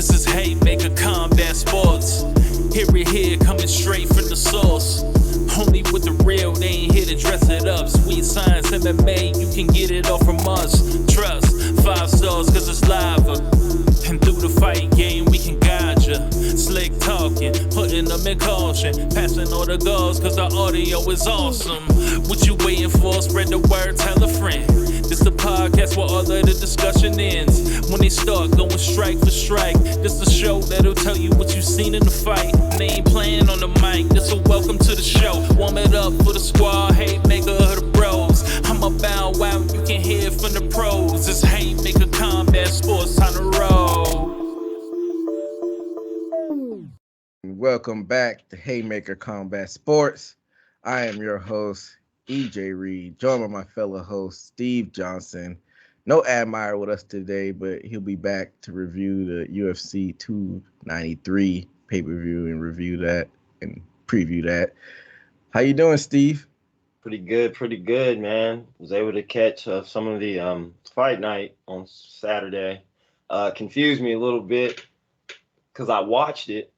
This is Haymaker Combat Sports. Here, coming straight from the source. Only with the real, they ain't here to dress it up. Sweet science, MMA, you can get it all from us. Trust, 5 stars cause it's lava. And through the fight game, we can guide ya. Slick talking, putting them in caution. Passing all the goals cause the audio is awesome. What you waiting for? Spread the word, tell a friend. This the podcast where all of the discussion ends. When they start going strike for strike, this the show that'll tell you what you seen in the fight. They ain't playing on the mic, this a welcome to the show. Warm it up for the squad, Haymaker of the bros. I'm a bow wow, you can hear it from the pros. It's Haymaker Combat Sports on the road. Welcome back to Haymaker Combat Sports. I am your host, EJ Reed, joined by my fellow host, Steve Johnson. No Admire with us today, but he'll be back to review the UFC 293 pay-per-view and review that and preview that. How you doing, Steve? Pretty good, man. Was able to catch some of the fight night on Saturday. Confused me a little bit because I watched it,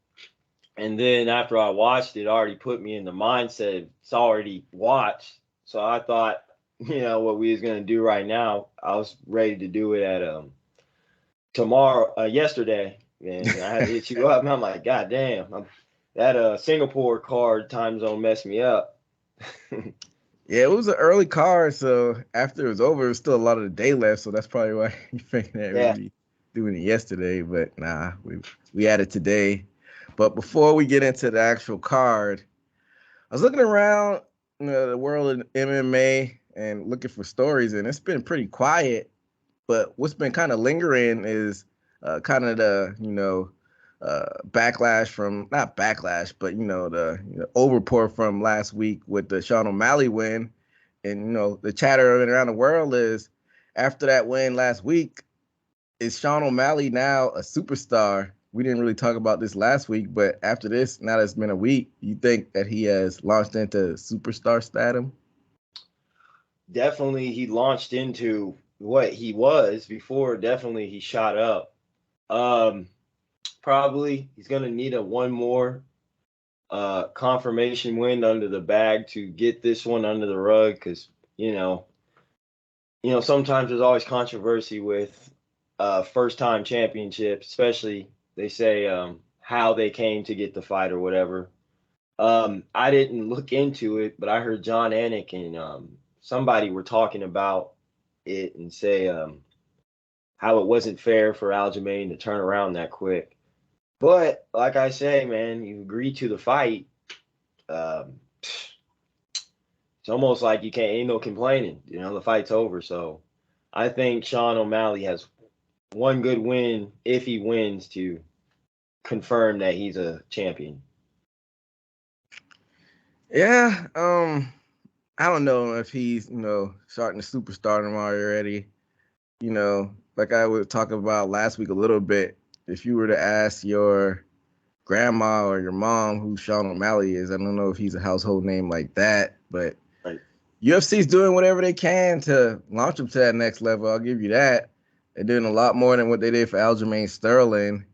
and then after I watched it, already put me in the mindset it's already watched. So I thought, what we was gonna do right now, I was ready to do it at yesterday, and I had to hit you up, and I'm like, God damn, that Singapore card time zone messed me up. Yeah, it was an early card, so after it was over, there was still a lot of the day left, so that's probably why you thinking that really doing it yesterday, but nah, we had it today. But before we get into the actual card, I was looking around the world of MMA and looking for stories, and it's been pretty quiet, but what's been kind of lingering is kind of the backlash from, not backlash, but the overpour from last week with the Sean O'Malley win. And the chatter around the world is, after that win last week, is Sean O'Malley now a superstar? We didn't really talk about this last week, but after this, now that it's been a week, you think that he has launched into superstar status? Definitely he launched into what he was before. Definitely he shot up. Probably he's going to need one more confirmation win under the bag to get this one under the rug, because sometimes there's always controversy with first time championships, especially they say how they came to get the fight or whatever. I didn't look into it, but I heard John Anik and somebody were talking about it and say how it wasn't fair for Aljamain to turn around that quick. But like I say, man, you agree to the fight. It's almost like you ain't no complaining. The fight's over. So I think Sean O'Malley has one good win, if he wins, to confirm that he's a champion. Yeah, I don't know if he's, starting to superstar him already. Like I was talking about last week a little bit, if you were to ask your grandma or your mom who Sean O'Malley is, I don't know if he's a household name like that, but right. UFC's doing whatever they can to launch him to that next level. I'll give you that. They're doing a lot more than what they did for Aljamain Sterling.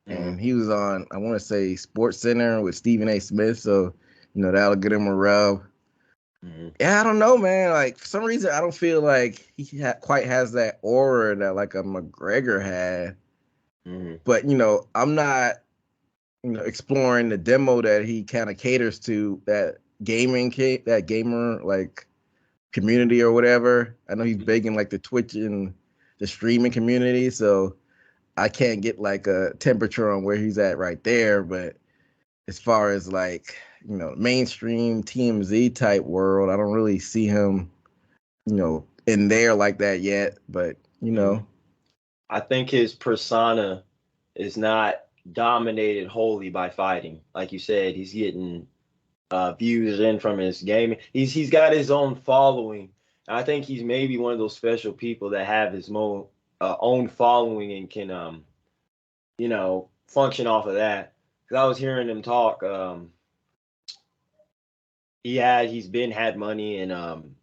Mm-hmm. And he was on, I want to say, Sports Center with Stephen A. Smith. So, that'll get him a rub. Mm-hmm. Yeah, I don't know, man. Like, for some reason, I don't feel like he quite has that aura that, like, a McGregor had. Mm-hmm. But, I'm not, exploring the demo that he kind of caters to, that gamer, like, community or whatever. I know he's big in, like, the Twitch and the streaming community, so I can't get like a temperature on where he's at right there. But as far as like, mainstream TMZ type world, I don't really see him, in there like that yet. But, I think his persona is not dominated wholly by fighting. Like you said, he's getting views in from his gaming. He's got his own following. I think he's maybe one of those special people that have his own following and can, function off of that. Because I was hearing him talk. He's had money and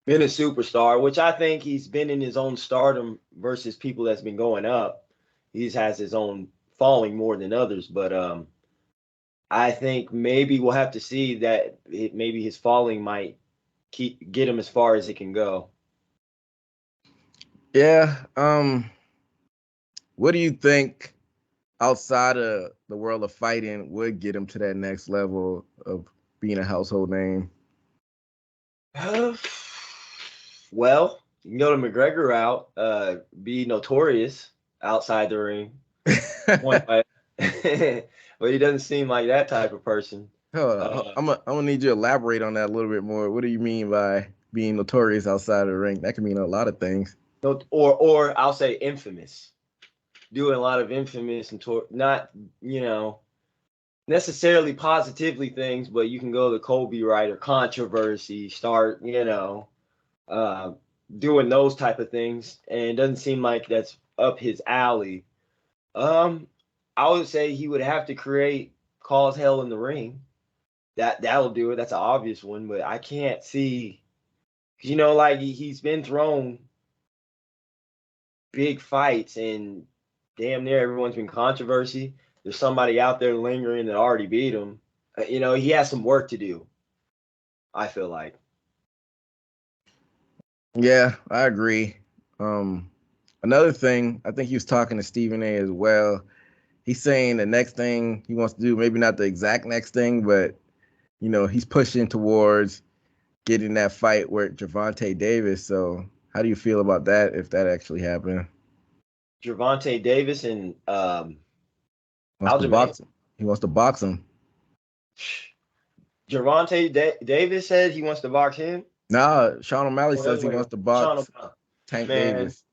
been a superstar, which I think he's been in his own stardom versus people that's been going up. He has his own falling more than others, but I think maybe we'll have to see that maybe his falling might get him as far as it can go. Yeah. What do you think outside of the world of fighting would get him to that next level of being a household name? Well, you can go to McGregor route, be notorious outside the ring. But he doesn't seem like that type of person. Hold on. I'm gonna need you to elaborate on that a little bit more. What do you mean by being notorious outside of the ring? That can mean a lot of things. Or I'll say infamous. Doing a lot of infamous and not, necessarily positively things, but you can go the Kobe right or controversy, start, doing those type of things, and it doesn't seem like that's up his alley. I would say he would have to cause hell in the ring. That'll do it. That's an obvious one, but I can't see, like he's been thrown big fights and damn near everyone's been controversy. There's somebody out there lingering that already beat him. He has some work to do, I feel like. Yeah, I agree. Another thing, I think he was talking to Stephen A as well. He's saying the next thing he wants to do, maybe not the exact next thing, but he's pushing towards getting that fight with Gervonta Davis. So how do you feel about that if that actually happened? Gervonta Davis and Wants to box him. He wants to box him. Gervonta Davis said he wants to box him. Nah, Sean O'Malley says he wants to box Tank Davis.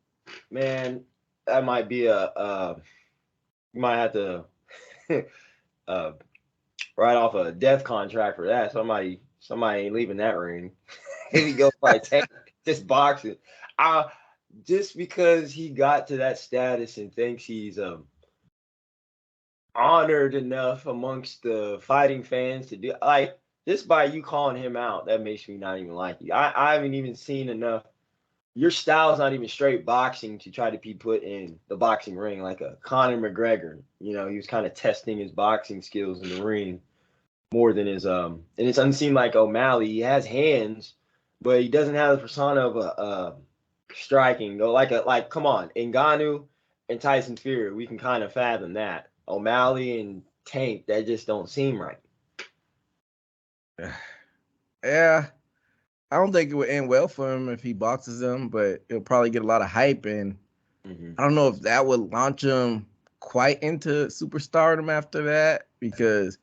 Man, that might be you might have to write off a death contract for that. Somebody ain't leaving that ring. If he goes fight Tank, just boxing. Just because he got to that status and thinks he's honored enough amongst the fighting fans to do, like, just by you calling him out, that makes me not even like you. I haven't even seen enough. Your style's not even straight boxing to try to be put in the boxing ring like a Conor McGregor. He was kind of testing his boxing skills in the ring more than his and it doesn't seem like O'Malley. He has hands, but he doesn't have the persona of a striking. Like come on, Ngannou and Tyson Fury, we can kind of fathom that. O'Malley and Tank, that just don't seem right. Yeah, I don't think it would end well for him if he boxes him, but it'll probably get a lot of hype, and I don't know if that would launch him quite into superstardom after that, because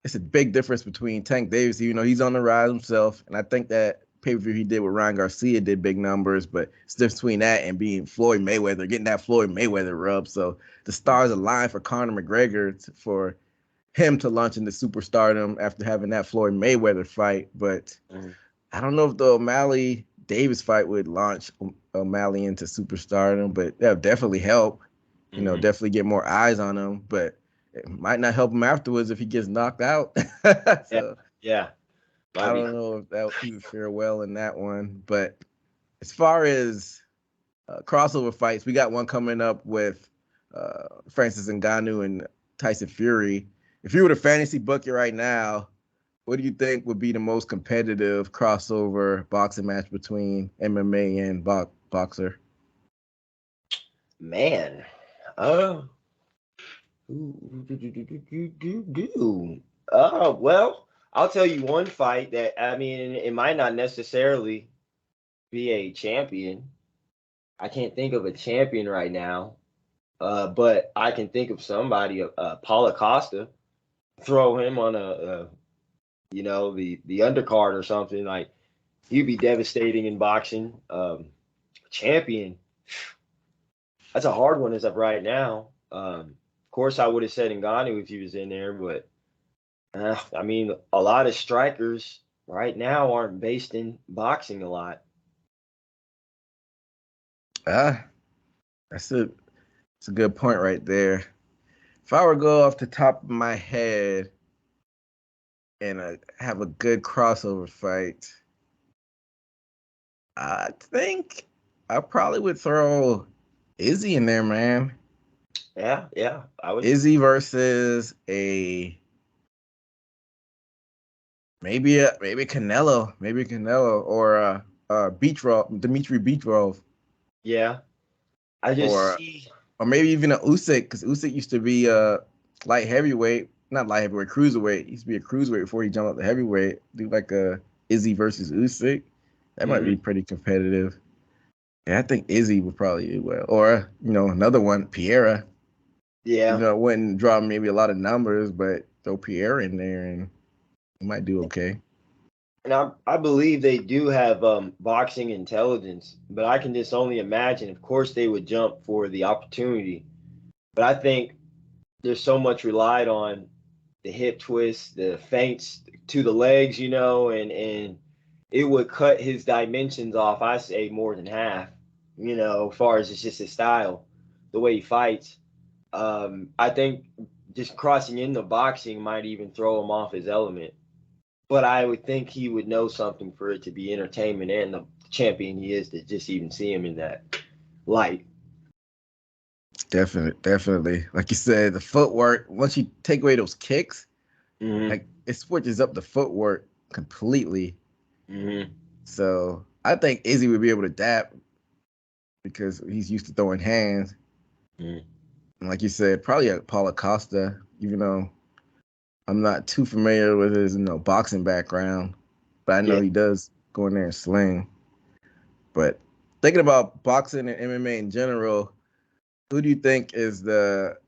it's a big difference between Tank Davis. He's on the rise himself, and I think that pay-per-view he did with Ryan Garcia did big numbers, but it's difference between that and being Floyd Mayweather, getting that Floyd Mayweather rub. So the stars align for Conor McGregor for him to launch into superstardom after having that Floyd Mayweather fight. But I don't know if the O'Malley Davis fight would launch O'Malley into superstardom, but that would definitely help. Definitely get more eyes on him, but it might not help him afterwards if he gets knocked out. So, yeah. I don't know if he would fare well in that one. But as far as crossover fights, we got one coming up with Francis Ngannou and Tyson Fury. If you were to fantasy book it right now, what do you think would be the most competitive crossover boxing match between MMA and boxer? Man, well, I'll tell you one fight that, it might not necessarily be a champion. I can't think of a champion right now, but I can think of somebody, Paulo Costa. Throw him on the undercard or something, like he'd be devastating in boxing. Champion, that's a hard one as of right now. Of course, I would have said Ngannou if he was in there, but a lot of strikers right now aren't based in boxing a lot. That's a good point right there. If I were to go off the top of my head and have a good crossover fight, I think I probably would throw Izzy in there, man. Yeah. I would. Izzy versus maybe Canelo or Dmitry Beachrov Yeah. I just or see. maybe even a Usyk, because Usyk used to be light heavyweight, not light heavyweight, cruiserweight. He used to be a cruiserweight before he jumped up to heavyweight. Do like a Izzy versus Usyk. That might be Mhm. pretty competitive. Yeah, I think Izzy would probably do well. Or, another one, Piera. Even Yeah. though it wouldn't draw maybe a lot of numbers, but throw Piera in there and he might do okay. And I believe they do have boxing intelligence, but I can just only imagine. Of course, they would jump for the opportunity, but I think there's so much relied on the hip twist, the feints to the legs, and it would cut his dimensions off. I say more than half, as far as it's just his style, the way he fights. I think just crossing into boxing might even throw him off his element. But I would think he would know something for it to be entertainment and the champion he is to just even see him in that light. Definitely. Like you said, the footwork, once you take away those kicks, Hmm. like it switches up the footwork completely. Hmm. So I think Izzy would be able to adapt because he's used to throwing hands. Hmm. And like you said, probably a Paulo Costa, even though I'm not too familiar with his boxing background, but I know Yeah. he does go in there and sling. But thinking about boxing and MMA in general, who do you think is the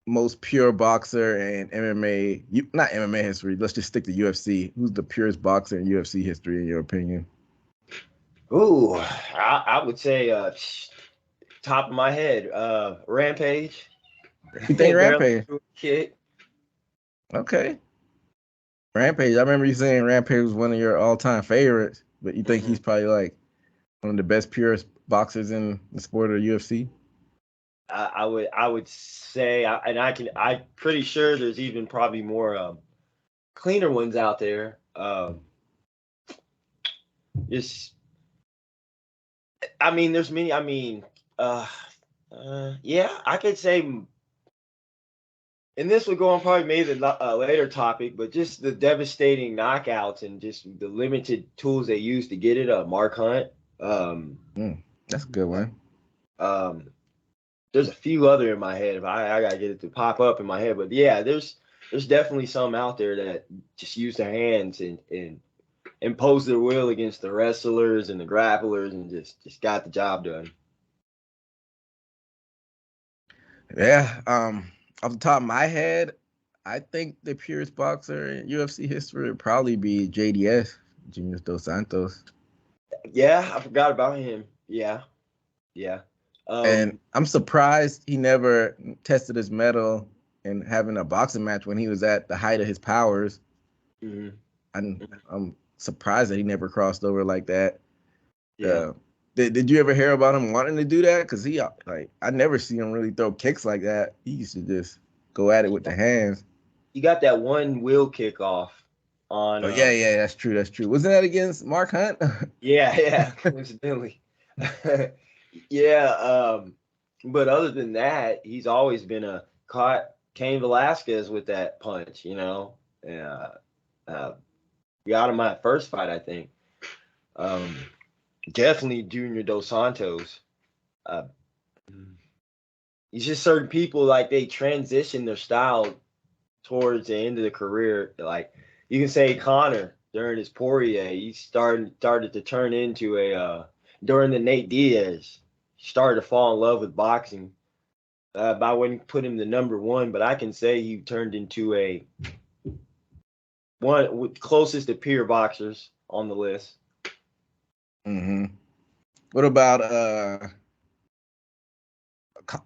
most pure boxer in MMA? Not MMA history. Let's just stick to UFC. Who's the purest boxer in UFC history, in your opinion? Ooh, I would say top of my head, Rampage. You think Barely Rampage? threw a kick. Okay, Rampage. I remember you saying Rampage was one of your all-time favorites, but you think Hmm. he's probably like one of the best purest boxers in the sport of UFC? I would say, and I'm pretty sure there's even probably more cleaner ones out there. Just, I mean, there's many. I mean, uh, yeah, I could say, and this would go on probably maybe the later topic, but just the devastating knockouts and just the limited tools they use to get it. Mark Hunt. Um, Mm, that's a good one. um, there's a few other in my head. If I gotta get it to pop up in my head, but yeah, there's definitely some out there that just use their hands and impose their will against the wrestlers and the grapplers and just got the job done. Yeah. Off the top of my head, I think the purest boxer in UFC history would probably be JDS, Junior Dos Santos. Yeah, I forgot about him. Yeah, yeah. And Um, I'm surprised he never tested his mettle in having a boxing match when he was at the height of his powers. mhm, I'm surprised that he never crossed over like that. yeah. Uh, did you ever hear about him wanting to do that? Because he like I never see him really throw kicks like that. He used to just go at it with the hands. You got that one wheel kick off on Oh yeah, that's true. That's true. Wasn't that against Mark Hunt? yeah, coincidentally. Yeah, but other than that, he's always been a caught Cain Velasquez with that punch. Uh, uh got him at first fight, I think. Um, definitely Junior Dos Santos. Uh, it's just certain people like they transition their style towards the end of the career. Like you can say Connor during his Poirier, he started to turn into a during the Nate Diaz, he started to fall in love with boxing. But I wouldn't put him the number one, but I can say he turned into a one closest to peer boxers on the list. hmm What about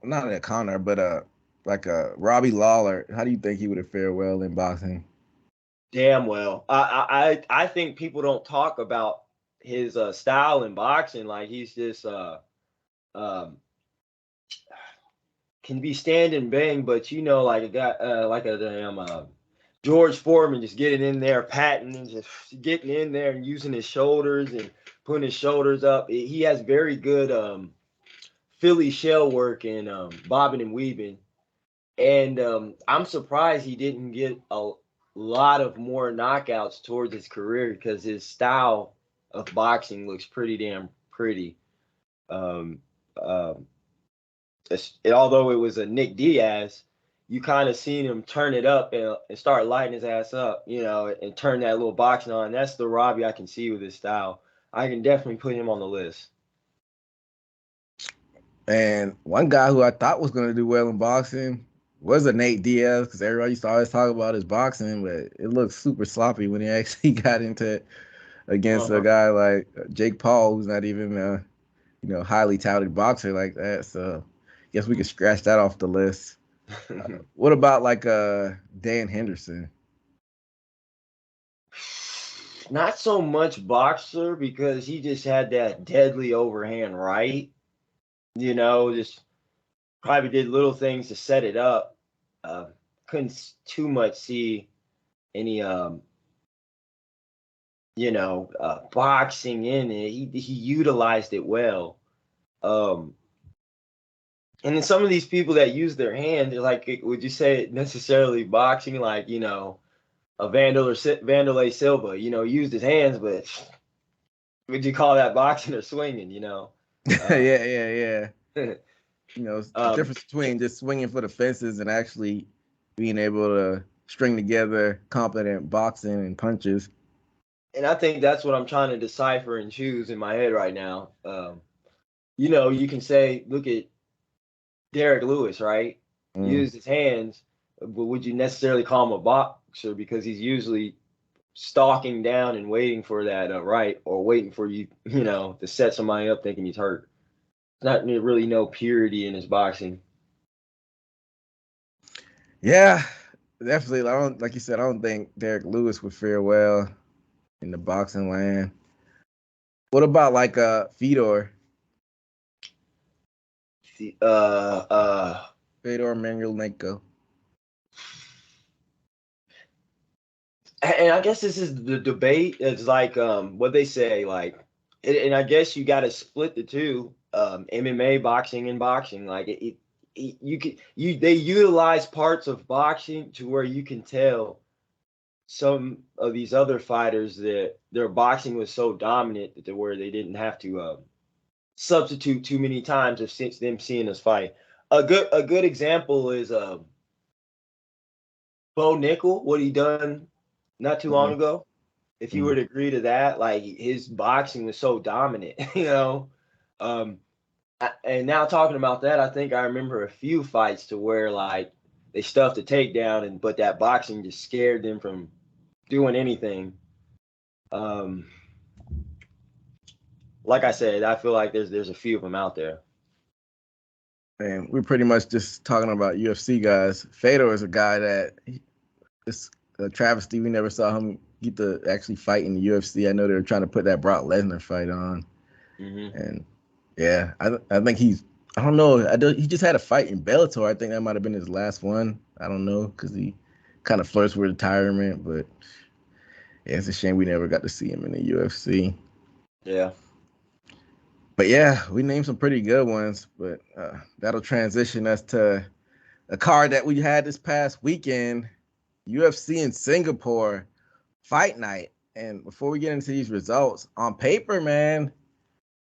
not a Connor, but like a Robbie Lawler? How do you think he would have fared well in boxing? Damn well. I think people don't talk about his style in boxing. Like he's just um, can be stand and bang, but like a guy like a damn George Foreman just getting in there, patting and just getting in there and using his shoulders and putting his shoulders up. He has very good Philly shell work and bobbing and weaving. And I'm surprised he didn't get a lot of more knockouts towards his career because his style of boxing looks pretty damn pretty. Um, um, Although it was a Nick Diaz, you kind of seen him turn it up and start lighting his ass up, and turn that little boxing on. That's the Robbie I can see with his style. I can definitely put him on the list. And one guy who I thought was going to do well in boxing was a Nate Diaz, because everybody used to always talk about his boxing, but it looked super sloppy when he actually got into it against a guy like Jake Paul, who's not even a highly touted boxer like that. So I guess we could scratch that off the list. What about like Dan Henderson? Not so much boxer because he just had that deadly overhand right. Just probably did little things to set it up. Couldn't too much see any boxing in it. He utilized it well. And then some of these people that use their hand, like, would you say necessarily boxing? Like, a Vanderlei Silva, used his hands, but would you call that boxing or swinging? Yeah. It's the difference between just swinging for the fences and actually being able to string together competent boxing and punches. And I think that's what I'm trying to decipher and choose in my head right now. You can say, look at Derek Lewis, right? Used his hands, but would you necessarily call him a boxer because he's usually stalking down and waiting for that right, or waiting for you, to set somebody up thinking he's hurt. Not really no purity in his boxing. Yeah, definitely. Like you said, I don't think Derek Lewis would fare well in the boxing land. What about like Fedor? Fedor Emelianenko. And I guess this is the debate. It's like what they say, like, and I guess you got to split the two, MMA, boxing, and boxing. Like they utilize parts of boxing to where you can tell some of these other fighters that their boxing was so dominant that where they didn't have to substitute too many times of them seeing us fight. A good example is Bo Nickel, what he done not too long ago. If you were to agree to that, like, his boxing was so dominant, and now talking about that, I think I remember a few fights to where, like, they stuffed a takedown, but that boxing just scared them from doing anything. Like I said, I feel like there's a few of them out there. And we're pretty much just talking about UFC guys. Fedor is a guy that it's a travesty. We never saw him get to actually fight in the UFC. I know they were trying to put that Brock Lesnar fight on. And yeah, I think I don't know. He just had a fight in Bellator. I think that might have been his last one. I don't know, because he kind of flirts with retirement. But yeah, it's a shame we never got to see him in the UFC. Yeah. But yeah, we named some pretty good ones. But that'll transition us to a card that we had this past weekend, UFC in Singapore fight night. And before we get into these results, on paper, man,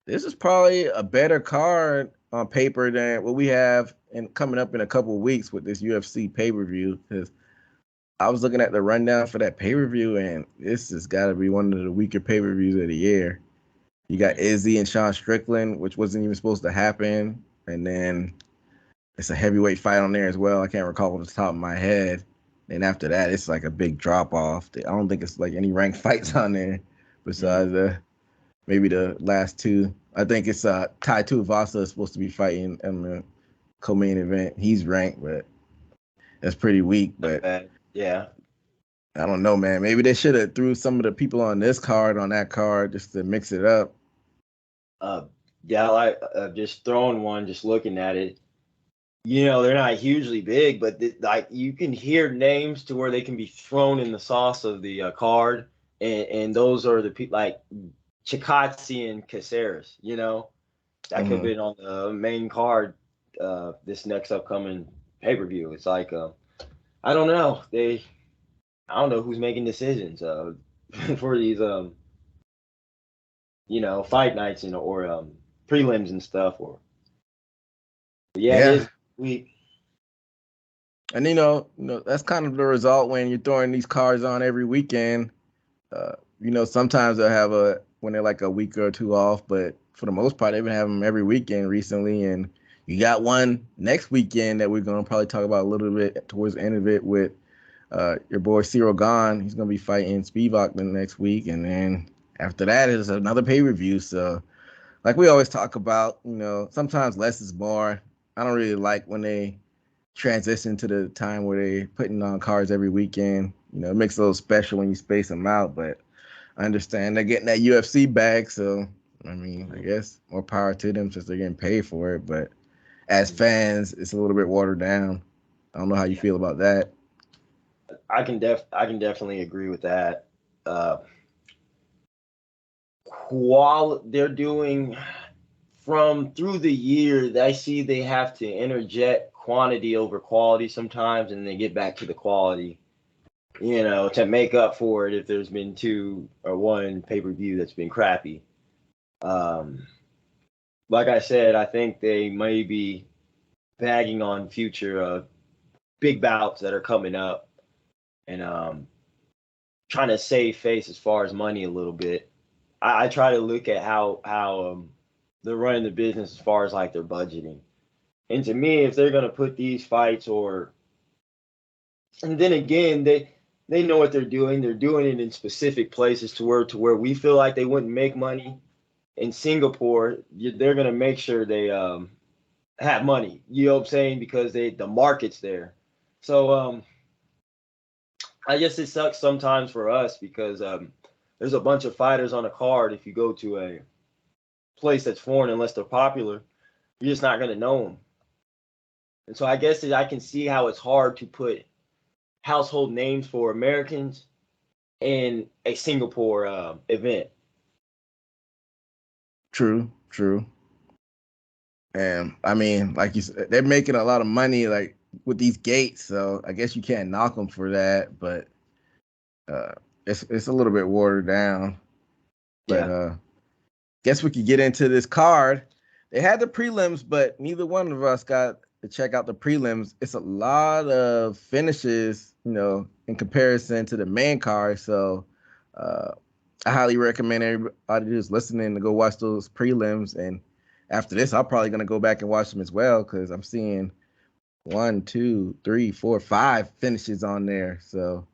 this is probably a better card on paper than what we have coming up in a couple of weeks with this UFC pay-per-view. Because I was looking at the rundown for that pay-per-view, and this has got to be one of the weaker pay-per-views of the year. You got Izzy and Sean Strickland, which wasn't even supposed to happen. And then it's a heavyweight fight on there as well. I can't recall off the top of my head. And after that, it's like a big drop-off. I don't think it's like any ranked fights on there besides maybe the last two. I think it's Tai Tuivasa is supposed to be fighting in the co-main event. He's ranked, but that's pretty weak. But yeah, I don't know, man. Maybe they should have threw some of the people on this card on that card just to mix it up. Yeah, like just throwing one, just looking at it. They're not hugely big, but like, you can hear names to where they can be thrown in the sauce of the card, and those are the people like Chikadze and Caceres. that could have been on the main card this next upcoming pay-per-view. It's like I don't know. I don't know who's making decisions for these fight nights or prelims and stuff. Or yeah, it Yeah. is we. And that's kind of the result when you're throwing these cards on every weekend. Sometimes they'll have when they're like a week or two off, but for the most part, they've been having them every weekend recently. And you got one next weekend that we're gonna probably talk about a little bit towards the end of it with your boy Cyril Gahn. He's gonna be fighting Spivak the next week, and then after that is another pay-per-view. So, like we always talk about, sometimes less is more. I don't really like when they transition to the time where they're putting on cards every weekend. It makes it a little special when you space them out, but I understand they're getting that UFC bag, so I mean, I guess more power to them since they're getting paid for it. But as fans, it's a little bit watered down. I don't know how you feel about that. I can definitely agree with that. They're doing from through the year, I see they have to interject quantity over quality sometimes, and then get back to the quality, to make up for it if there's been two or one pay-per-view that's been crappy. Like I said, I think they may be bagging on future big bouts that are coming up and trying to save face as far as money a little bit. I try to look at how they're running the business as far as like their budgeting. And to me, if they're gonna put these fights and then again, they know what they're doing. They're doing it in specific places to where we feel like they wouldn't make money. In Singapore, they're gonna make sure they have money. You know what I'm saying? Because the market's there. So I guess it sucks sometimes for us because there's a bunch of fighters on a card. If you go to a place that's foreign, unless they're popular, you're just not gonna know them. And so I guess I can see how it's hard to put household names for Americans in a Singapore event. True, true. And I mean, like you said, they're making a lot of money like with these gates, so I guess you can't knock them for that. But it's a little bit watered down. But Yeah. guess we could get into this card. They had the prelims, but neither one of us got to check out the prelims. It's a lot of finishes, in comparison to the main card. So I highly recommend everybody who's listening to go watch those prelims. And after this, I'm probably gonna go back and watch them as well because I'm seeing 1, 2, 3, 4, 5 finishes on there. So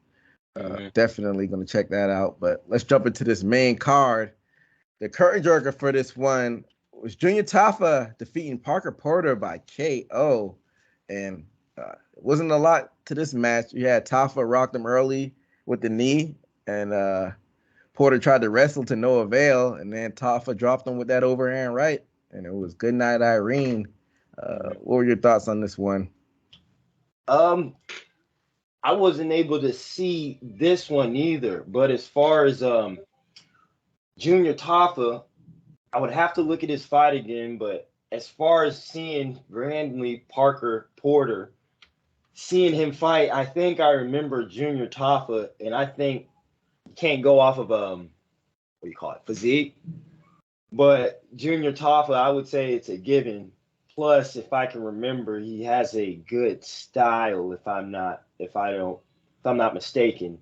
definitely gonna check that out. But let's jump into this main card. The curtain jerker for this one was Junior Tafa defeating Parker Porter by KO. And it wasn't a lot to this match. You had Tafa rocked him early with the knee, and Porter tried to wrestle to no avail, and then Tafa dropped him with that overhand right, and it was good night, Irene. What were your thoughts on this one? I wasn't able to see this one either, but as far as Junior Tafa, I would have to look at his fight again, but as far as seeing randomly Parker Porter, seeing him fight, I think I remember Junior Tafa, and I think you can't go off of what do you call it, physique. But Junior Tafa, I would say it's a given. Plus, if I can remember, he has a good style. If I'm not mistaken.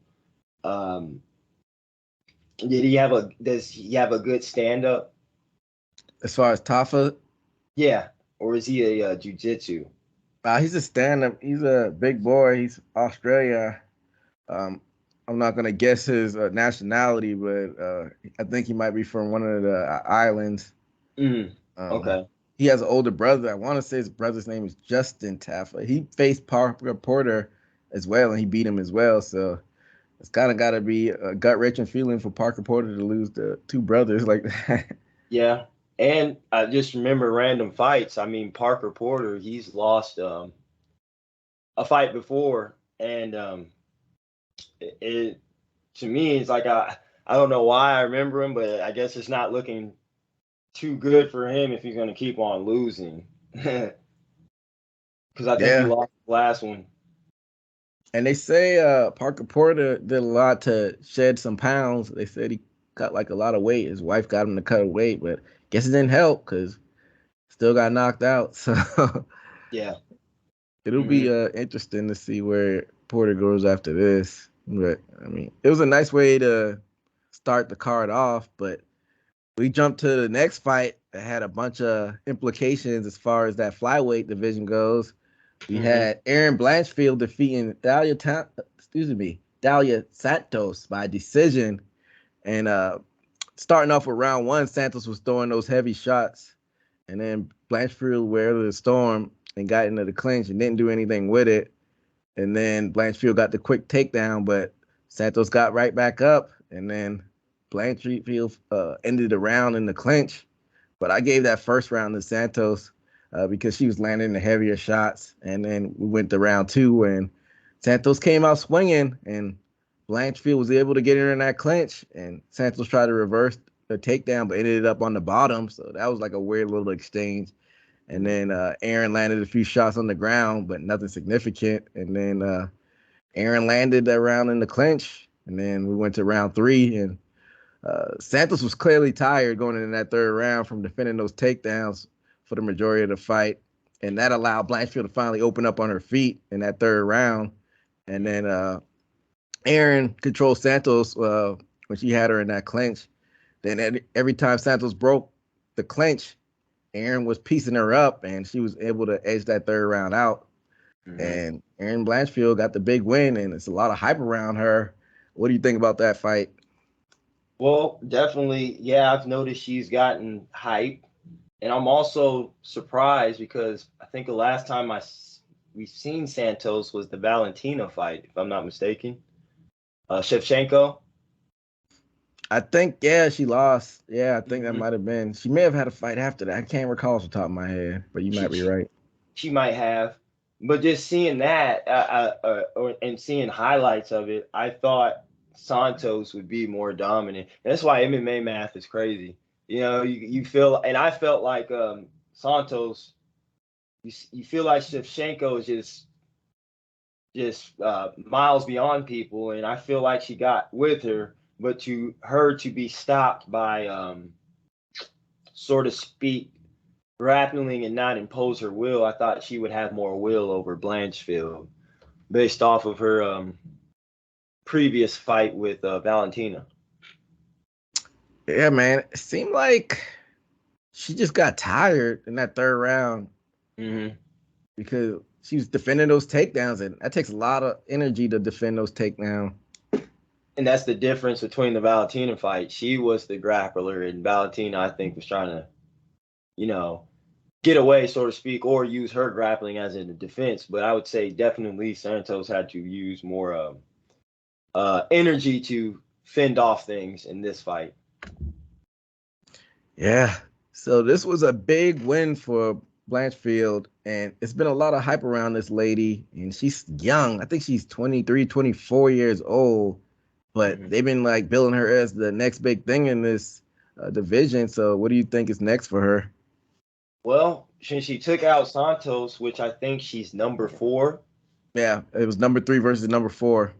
Does he have a good stand up? As far as Tafa, Yeah, or is he a jiu-jitsu? he's a stand-up. He's a big boy. He's Australia. Um, I'm not gonna guess his nationality, but I think he might be from one of the islands. Okay. He has an older brother. I want to say his brother's name is Justin Tafa. He faced Parker Porter as well, and he beat him as well. So it's kind of got to be a gut-wrenching feeling for Parker Porter to lose the two brothers like that. Yeah, and I just remember random fights. I mean, Parker Porter, he's lost a fight before, and it to me, it's like I don't know why I remember him, but I guess it's not looking too good for him if he's going to keep on losing. Because I think he Yeah. lost the last one. And they say Parker Porter did a lot to shed some pounds. They said he cut like a lot of weight. His wife got him to cut weight, but guess it didn't help because still got knocked out. So Yeah. it'll be interesting to see where Porter goes after this. But I mean, it was a nice way to start the card off. But we jumped to the next fight that had a bunch of implications as far as that flyweight division goes. We had Aaron Blanchfield defeating Dalia Santos by decision. And starting off with round one, Santos was throwing those heavy shots. And then Blanchfield weathered the storm and got into the clinch and didn't do anything with it. And then Blanchfield got the quick takedown, but Santos got right back up. And then Blanchfield ended the round in the clinch. But I gave that first round to Santos because she was landing the heavier shots. And then we went to round two, and Santos came out swinging, and Blanchfield was able to get her in that clinch. And Santos tried to reverse the takedown, but ended up on the bottom. So that was like a weird little exchange. And then Aaron landed a few shots on the ground, but nothing significant. And then Aaron landed that round in the clinch. And then we went to round three, and Santos was clearly tired going into that third round from defending those takedowns for the majority of the fight. And that allowed Blanchfield to finally open up on her feet in that third round. And then Aaron controlled Santos when she had her in that clinch. Then every time Santos broke the clinch, Aaron was piecing her up, and she was able to edge that third round out. And Aaron Blanchfield got the big win, and it's a lot of hype around her. What do you think about that fight? Well, definitely, yeah, I've noticed she's gotten hype. And I'm also surprised because I think the last time we've seen Santos was the Valentina fight, if I'm not mistaken. Shevchenko. I think, yeah, she lost. Yeah, I think that might have been. She may have had a fight after that. I can't recall off the top of my head, but you might be right. She might have. But just seeing that and seeing highlights of it, I thought Santos would be more dominant. And that's why MMA math is crazy. You know, you feel, and I felt like Santos, you feel like Shevchenko is just miles beyond people, and I feel like she got with her, but to her to be stopped by, so to speak, grappling and not impose her will, I thought she would have more will over Blanchfield based off of her previous fight with Valentina. Yeah, man. It seemed like she just got tired in that third round because she was defending those takedowns, and that takes a lot of energy to defend those takedowns. And that's the difference between the Valentina fight. She was the grappler, and Valentina, I think, was trying to, get away, so to speak, or use her grappling as in the defense. But I would say definitely Santos had to use more energy to fend off things in this fight. Yeah. So this was a big win for Blanchfield, and it's been a lot of hype around this lady, and she's young. I think she's 23, 24 years old, but they've been like billing her as the next big thing in this division. So what do you think is next for her? Well, since she took out Santos, which I think she's number 4. Yeah, it was number 3 versus number 4.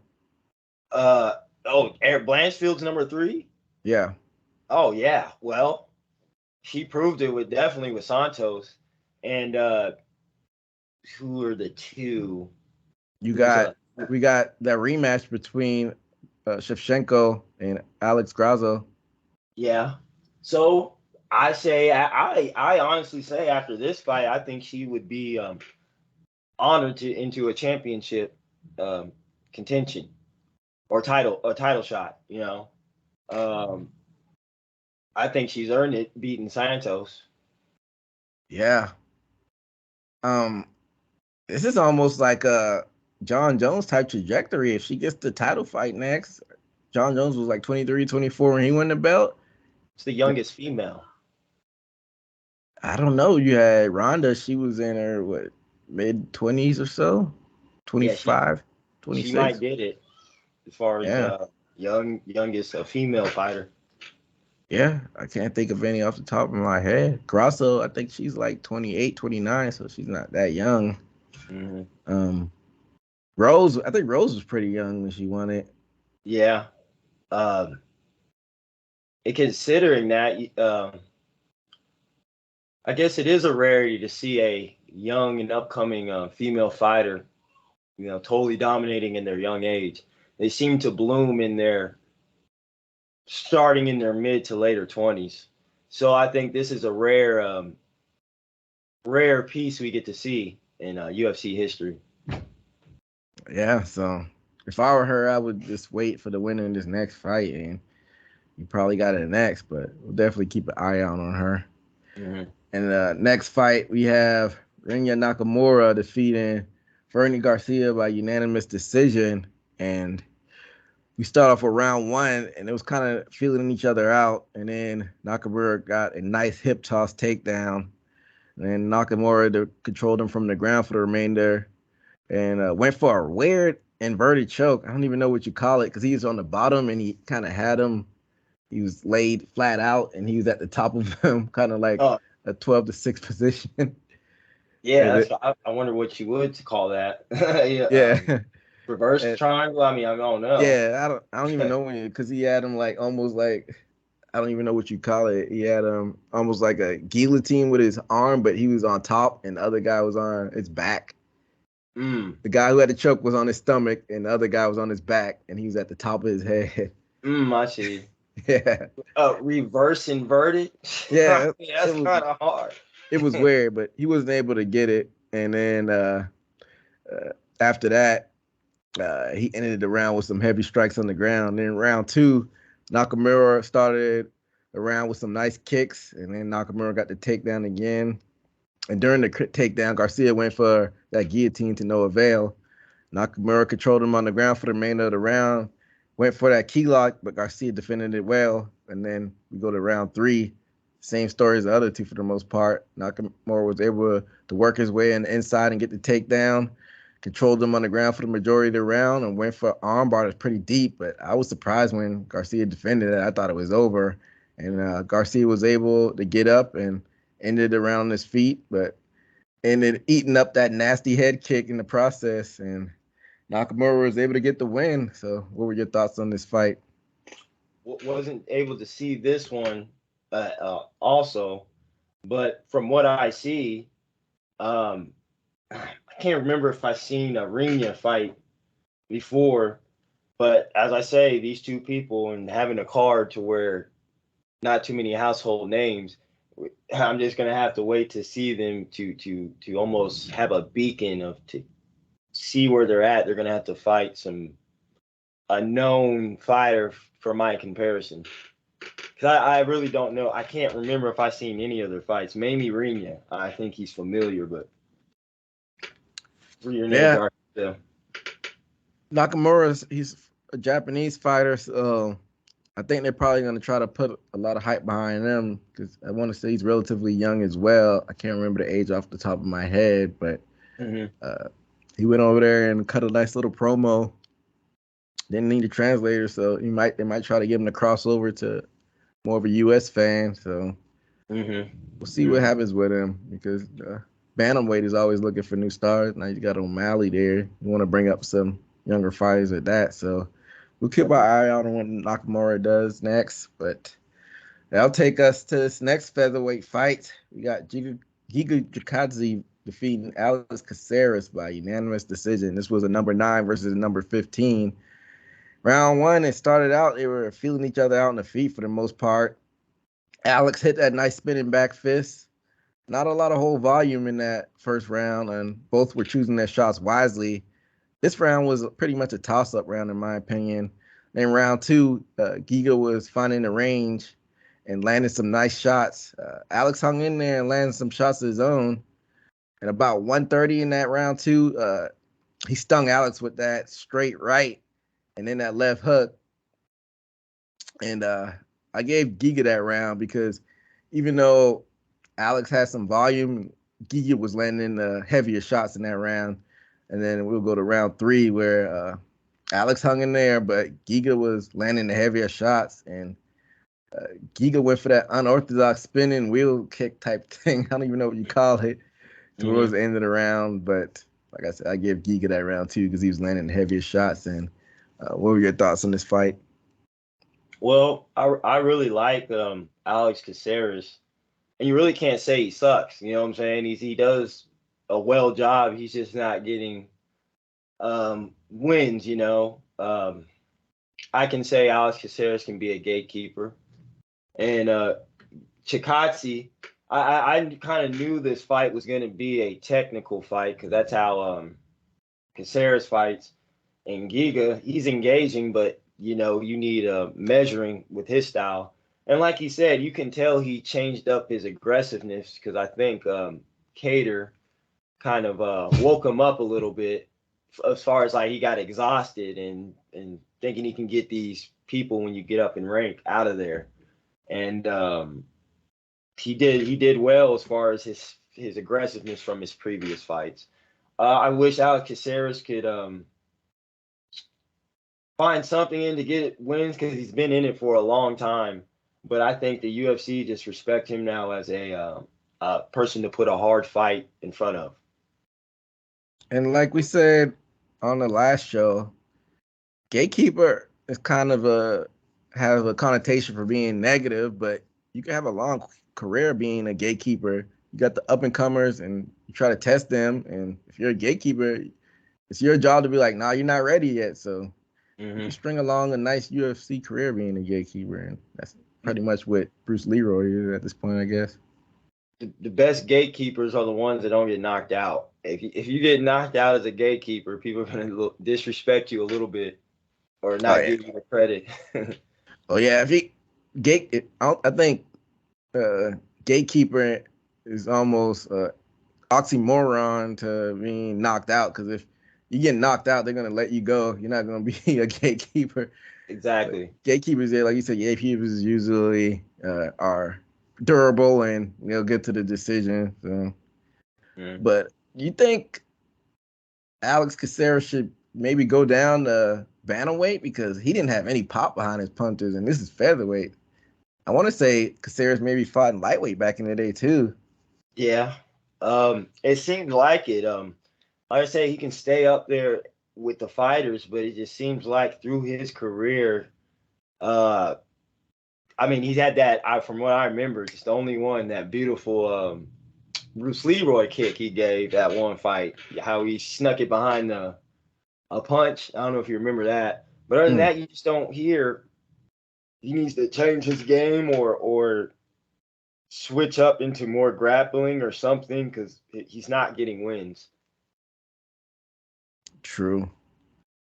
Eric Blanchfield's number 3? Yeah. Oh, yeah. Well, she proved it with Santos. And who are the two? We got that rematch between Shevchenko and Alex Grasso. Yeah. So I say, I honestly say after this fight, I think she would be honored into a championship contention or title shot. I think she's earned it beating Santos. Yeah. This is almost like a John Jones type trajectory. If she gets the title fight next, John Jones was like 23, 24 when he won the belt. It's the youngest female. I don't know. You had Ronda. She was in her, mid-20s or so? 25, 26? She might get it as far as youngest female fighter. Yeah, I can't think of any off the top of my head. Grasso, I think she's like 28, 29, so she's not that young. Hmm. Um, Rose, I think Rose was pretty young when she won it. Yeah. Um, and considering that, I guess it is a rarity to see a young and upcoming female fighter, totally dominating in their young age. They seem to bloom in their starting in their mid to later 20s. So I think this is a rare piece we get to see in UFC history. Yeah, so if I were her, I would just wait for the winner in this next fight, and you probably got it next, but we'll definitely keep an eye out on her. Hmm. And the next fight, we have Rinya Nakamura defeating Fernie Garcia by unanimous decision. And we start off with round one, and it was kind of feeling each other out. And then Nakamura got a nice hip toss takedown. And then Nakamura controlled him from the ground for the remainder and went for a weird inverted choke. I don't even know what you call it because he was on the bottom and he kind of had him. He was laid flat out and he was at the top of him, kind of like Oh, a 12-6 position. yeah, and that's. it, I wonder what you would call that. Yeah, yeah, reverse and triangle. I mean, I don't know. yeah, I don't even know when because he had him like almost like I don't even know what you call it. He had him almost like a guillotine with his arm, but he was on top and the other guy was on his back. Mm, The guy who had the choke was on his stomach and the other guy was on his back and he was at the top of his head. I see. Yeah, Reverse inverted. I yeah, mean, it that's was kind of hard. it was weird, but he wasn't able to get it. And then after that, he ended the round with some heavy strikes on the ground. Then round two, Nakamura started the round with some nice kicks, and then Nakamura got the takedown again. And during the takedown, Garcia went for that guillotine to no avail. Nakamura controlled him on the ground for the remainder of the round, went for that key lock, but Garcia defended it well. And then we go to round three. Same story as the other two for the most part. Nakamura was able to work his way in the inside and get the takedown, controlled him on the ground for the majority of the round, and went for armbar that's pretty deep. But I was surprised when Garcia defended it. I thought it was over. And Garcia was able to get up and ended the round on his feet, but ended eating up that nasty head kick in the process. And Nakamura was able to get the win. So, what were your thoughts on this fight? Wasn't able to see this one also, but from what I see, um, I can't remember if I seen a Rinya fight before, but as I say, these two people and having a card to where not too many household names, I'm just gonna have to wait to see them to almost have a beacon of to see where they're at. They're gonna have to fight a known fighter for my comparison. Because I really don't know. I can't remember if I seen any other fights. Maybe Rinya. I think he's familiar, but Rinya Yeah, Garcia. He's a Japanese fighter, so I think they're probably going to try to put a lot of hype behind him because I want to say he's relatively young as well. I can't remember the age off the top of my head, but Hmm. uh, he went over there and cut a nice little promo. Didn't need a translator, so they might try to get him to cross over to more of a U.S. fan. So Hmm. we'll see what happens with him because bantamweight is always looking for new stars. Now you got O'Malley there. You want to bring up some younger fighters at that. So we'll keep our eye out on what Nakamura does next. But that'll take us to this next featherweight fight. We got Giga Chikadze defeating Alex Caceres by unanimous decision. This was a number 9 versus a number 15. Round one, it started out, they were feeling each other out on the feet for the most part. Alex hit that nice spinning back fist. Not a lot of whole volume in that first round, and both were choosing their shots wisely. This round was pretty much a toss-up round, in my opinion. Then round two, Giga was finding the range and landing some nice shots. Alex hung in there and landed some shots of his own. And about 130 in that round two, he stung Alex with that straight right and then that left hook. And I gave Giga that round because even though Alex had some volume, Giga was landing the heavier shots in that round. And then we'll go to round three where Alex hung in there, but Giga was landing the heavier shots. And Giga went for that unorthodox spinning wheel kick type thing. I don't even know what you call it towards the end of the round, but like I said, I give Giga that round too because he was landing the heaviest shots. And what were your thoughts on this fight? Well, I really like Alex Caceres, and you really can't say he sucks. You know what I'm saying? He does a well job. He's just not getting wins. I can say Alex Caceres can be a gatekeeper, and Chikadze. I kind of knew this fight was going to be a technical fight because that's how Caceres fights. And Giga, he's engaging, but you need measuring with his style. And like he said, you can tell he changed up his aggressiveness because I think Cater kind of woke him up a little bit as far as like he got exhausted and thinking he can get these people when you get up in rank out of there. And he did well as far as his aggressiveness from his previous fights. I wish Alex Caceres could find something in to get wins because he's been in it for a long time. But I think the UFC just respect him now as a person to put a hard fight in front of. And like we said on the last show, gatekeeper is kind of have a connotation for being negative, but you can have a long career being a gatekeeper. You got the up and comers, and you try to test them. And if you're a gatekeeper, it's your job to be like, "Nah, you're not ready yet." So you string along a nice UFC career being a gatekeeper, and that's pretty much what Bruce Leroy is at this point, I guess. The best gatekeepers are the ones that don't get knocked out. If you get knocked out as a gatekeeper, people are going to disrespect you a little bit or not give you the credit. Oh yeah, if he I think gatekeeper is almost oxymoron to being knocked out, because if you get knocked out, they're gonna let you go. You're not gonna be a gatekeeper. Exactly. But gatekeepers, like you said, gatekeepers usually are durable and they'll get to the decision. So, but you think Alex Caceres should maybe go down to bantamweight because he didn't have any pop behind his punches, and this is featherweight. I want to say Caceres maybe fought in lightweight back in the day too. Yeah. It seemed like it. Like I say, he can stay up there with the fighters, but it just seems like through his career, I mean, he's had that. From what I remember, just the only one, that beautiful Bruce Leroy kick he gave that one fight. How he snuck it behind a punch. I don't know if you remember that, but other than that, you just don't hear. He needs to change his game or switch up into more grappling or something because he's not getting wins. True.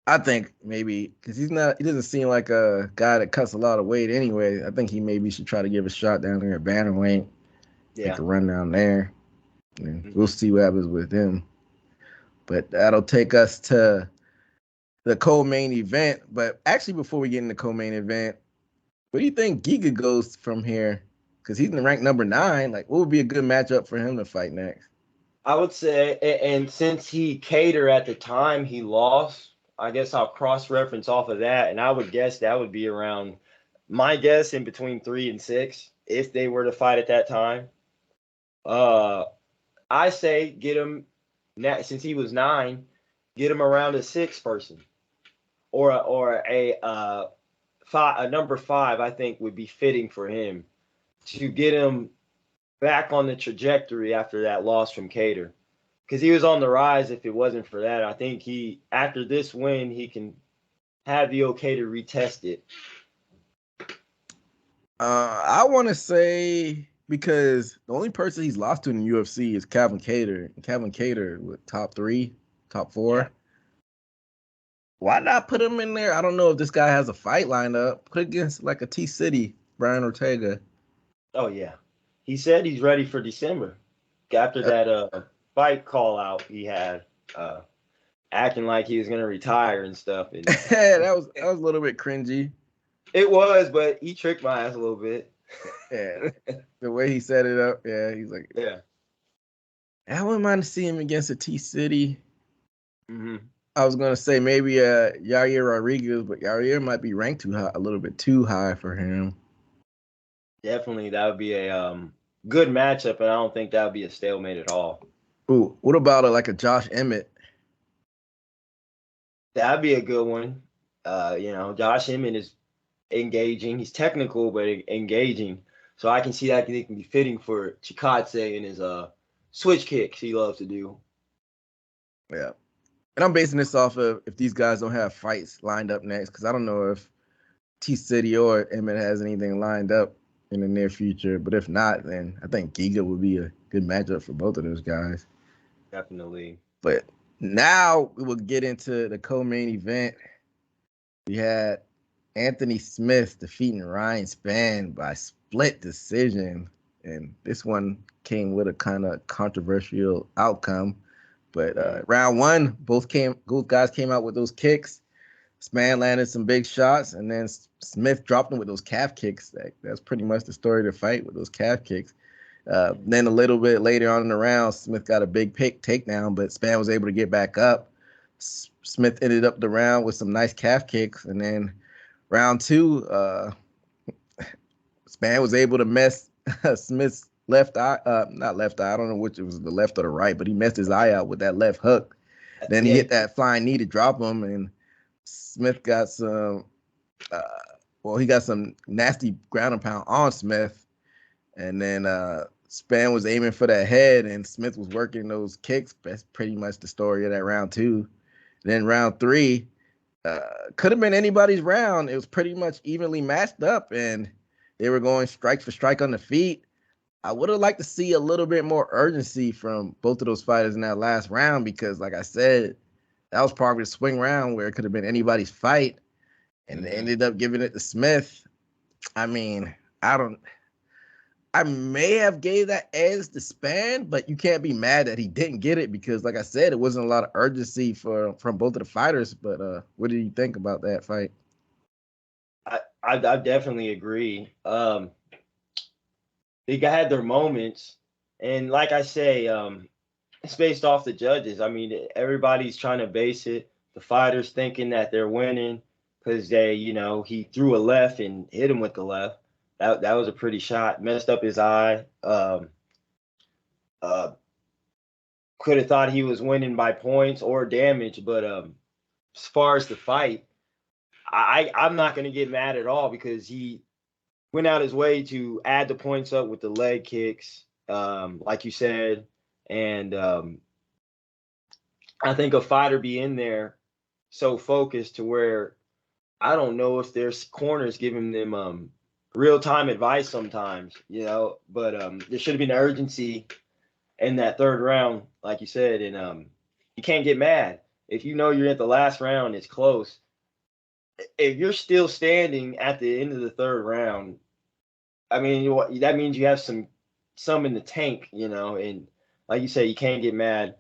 I think maybe because he doesn't seem like a guy that cuts a lot of weight anyway. I think he maybe should try to give a shot down there at bantamweight. Make a run down there. And we'll see what happens with him. But that'll take us to the co-main event. But actually, before we get in the co-main event, what do you think Giga goes from here? Because he's in ranked number 9. Like, what would be a good matchup for him to fight next? I would say, and since he Cater at the time he lost, I guess I'll cross-reference off of that, and I would guess that would be around, my guess, in between 3 and 6 if they were to fight at that time. I say get him since he was 9, get him around a 6 person, or a number 5. I think would be fitting for him to get him back on the trajectory after that loss from Cater, because he was on the rise. If it wasn't for that, I think after this win he can have the okay to retest it. I want to say, because the only person he's lost to in the UFC is Calvin Cater. Calvin Cater with top 3, top 4. Yeah. Why not put him in there? I don't know if this guy has a fight lined up. Put against like a T-City, Brian Ortega. Oh yeah, he said he's ready for December after that fight call out he had, acting like he was gonna retire and stuff. And that was a little bit cringy. It was, but he tricked my ass a little bit. Yeah, the way he set it up. Yeah, he's like, yeah. I wouldn't mind to see him against a T-City. Mm-hmm. I was gonna say maybe Yair Rodriguez, but Yair might be ranked too high, a little bit too high for him. Definitely, that would be a good matchup, and I don't think that would be a stalemate at all. Ooh, what about like a Josh Emmett? That'd be a good one. Josh Emmett is engaging. He's technical, but engaging. So I can see that he can be fitting for Chikadze and his switch kicks he loves to do. Yeah. And I'm basing this off of if these guys don't have fights lined up next, because I don't know if T City or Emmett has anything lined up in the near future. But if not, then I think Giga would be a good matchup for both of those guys. Definitely. But now we will get into the co-main event. We had Anthony Smith defeating Ryan Spann by split decision. And this one came with a kind of controversial outcome. But round one, both guys came out with those kicks. Spann landed some big shots, and then Smith dropped him with those calf kicks. That's pretty much the story of the fight, with those calf kicks. Then a little bit later on in the round, Smith got a big takedown, but Spann was able to get back up. Smith ended up the round with some nice calf kicks, and then round two, Spann was able to mess Smith's left eye, not left eye, I don't know which it was, the left or the right, but he messed his eye out with that left hook. Then he hit that flying knee to drop him, and Smith got some, he got some nasty ground and pound on Smith. And then Spann was aiming for that head, and Smith was working those kicks. That's pretty much the story of that round two. Then round three, could have been anybody's round. It was pretty much evenly matched up, and they were going strike for strike on the feet. I would have liked to see a little bit more urgency from both of those fighters in that last round because, like I said, that was probably the swing round where it could have been anybody's fight, and they ended up giving it to Smith. I mean, I may have gave that edge to Spann, but you can't be mad that he didn't get it because, like I said, it wasn't a lot of urgency from both of the fighters. But what do you think about that fight? I definitely agree. They had their moments, and like I say, it's based off the judges. I mean, everybody's trying to base it. The fighters thinking that they're winning because he threw a left and hit him with the left. That was a pretty shot. Messed up his eye. Could have thought he was winning by points or damage, but as far as the fight, I'm not going to get mad at all because he went out his way to add the points up with the leg kicks, like you said, and I think a fighter be in there so focused to where I don't know if there's corners giving them real-time advice sometimes, but there should have been urgency in that third round, like you said, and you can't get mad. If you know you're at the last round, it's close. If you're still standing at the end of the third round, I mean, that means you have some in the tank, and like you say, you can't get mad.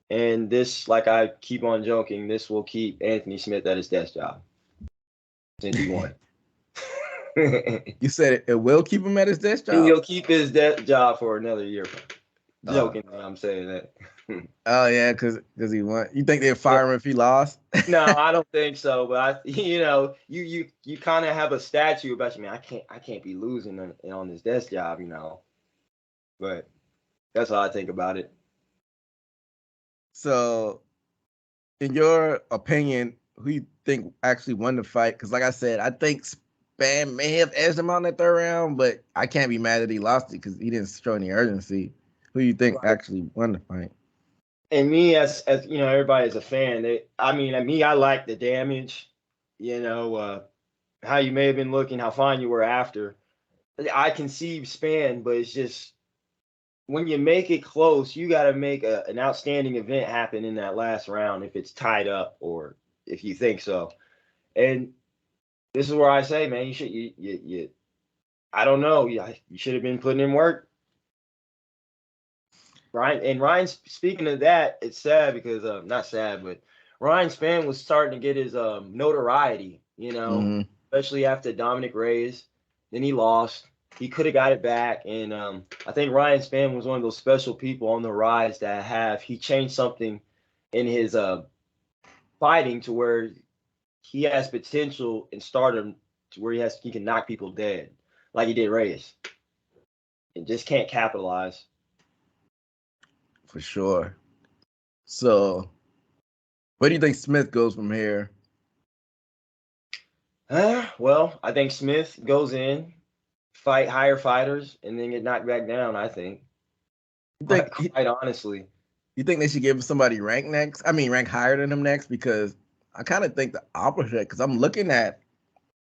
And this, like I keep on joking, this will keep Anthony Smith at his desk job since he won. You said it will keep him at his desk job? He'll keep his desk job for another year. Jokingly, I'm saying that. Oh yeah, because he won. You think they'd fire him if he lost? No, I don't think so. But you kind of have a statue about you, man. I can't be losing on this desk job, But that's how I think about it. So, in your opinion, who you think actually won the fight? Because, like I said, I think Spann may have edged him out in that third round, but I can't be mad that he lost it because he didn't show any urgency. Who you think actually won the fight? And me, as everybody is a fan. I like the damage. How you may have been looking, how fine you were after. I can see Spann, but it's just when you make it close, you got to make an outstanding event happen in that last round if it's tied up or if you think so. And this is where I say, man, I don't know, you should have been putting in work. Ryan, speaking of that, it's sad because not sad, but Ryan Spann was starting to get his notoriety, especially after Dominic Reyes. Then he lost. He could have got it back, and I think Ryan Spann was one of those special people on the rise that he changed something in his fighting to where he has potential and stardom to where he can knock people dead like he did Reyes. and just can't capitalize. For sure. So, where do you think Smith goes from here? Well, I think Smith goes in, fight higher fighters, and then get knocked back down. I think, You think quite honestly. you think they should give somebody rank next? I mean, rank higher than him next, because I kind of think the opposite. Because I'm looking at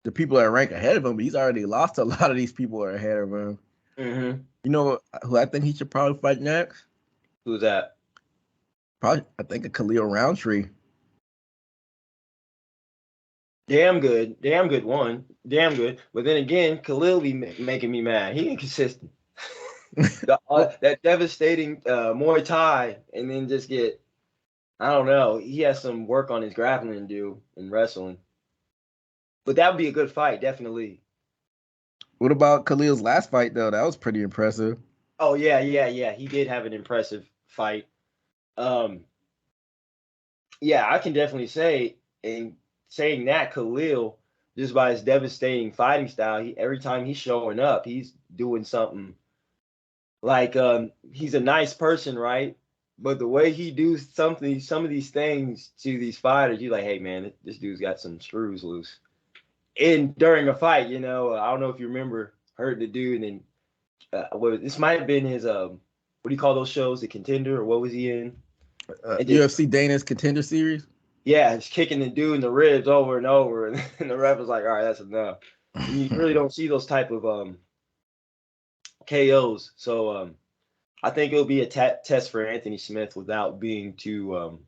the people that rank ahead of him, but he's already lost a lot of these people that are ahead of him. Mm-hmm. You know who I think he should probably fight next? Who's that? Probably, I think a Khalil Roundtree. Damn good one, damn good. But then again, Khalil be making me mad. He inconsistent. That devastating Muay Thai, and then just get, I don't know. He has some work on his grappling to do in wrestling. But that would be a good fight, definitely. What about Khalil's last fight though? That was pretty impressive. Oh yeah. He did have an impressive fight. Um, yeah, I can definitely say, in saying that, Khalil, just by his devastating fighting style, every time he's showing up, he's doing something. Like, he's a nice person, right? But the way he do some of these things to these fighters, you're like, hey man, this dude's got some screws loose. And during a fight, I don't know if you remember, heard the dude, and this might have been his what do you call those shows, The Contender, or what was he in? And just, UFC Dana's Contender Series. yeah, just kicking the dude in the ribs over and over, and the ref was like, all right, that's enough. And you really don't see those type of KOs. So I think it'll be a test for Anthony Smith without being too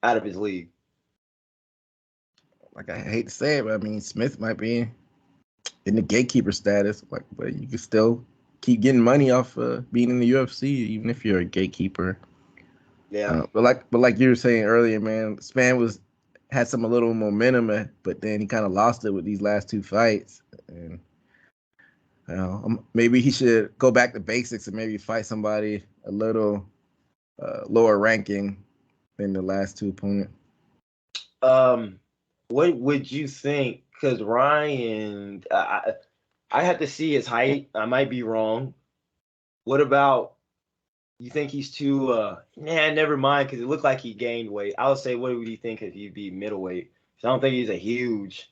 out of his league. Like, I hate to say it, but I mean, Smith might be in the gatekeeper status, like, but you can still keep getting money off being in the UFC, even if you're a gatekeeper. Yeah. But like you were saying earlier, man, Span had some a little momentum, but then he kind of lost it with these last two fights. And maybe he should go back to basics and maybe fight somebody a little lower ranking than the last two opponents. What would you think? Because Ryan, I have to see his height. I might be wrong. What about, you think he's too? Nah, never mind. Because it looked like he gained weight. I would say, what would you think if he'd be middleweight? So I don't think he's a huge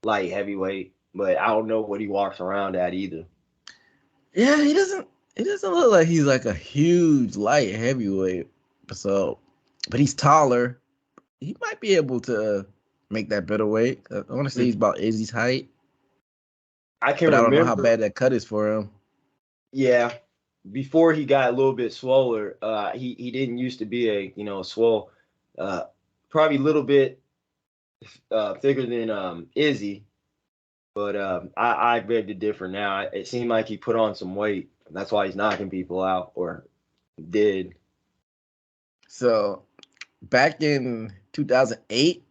light heavyweight, but I don't know what he walks around at either. Yeah, he doesn't. It doesn't look like he's like a huge light heavyweight. So, but he's taller. He might be able to make that middleweight. I want to say he's about Izzy's height. I can But I don't know how remember. bad that cut is for him. Yeah, before he got a little bit swoller, he didn't used to be a swole, probably a little bit thicker than Izzy, but I beg to differ now. It seemed like he put on some weight. That's why he's knocking people out, or did. So back in 2008,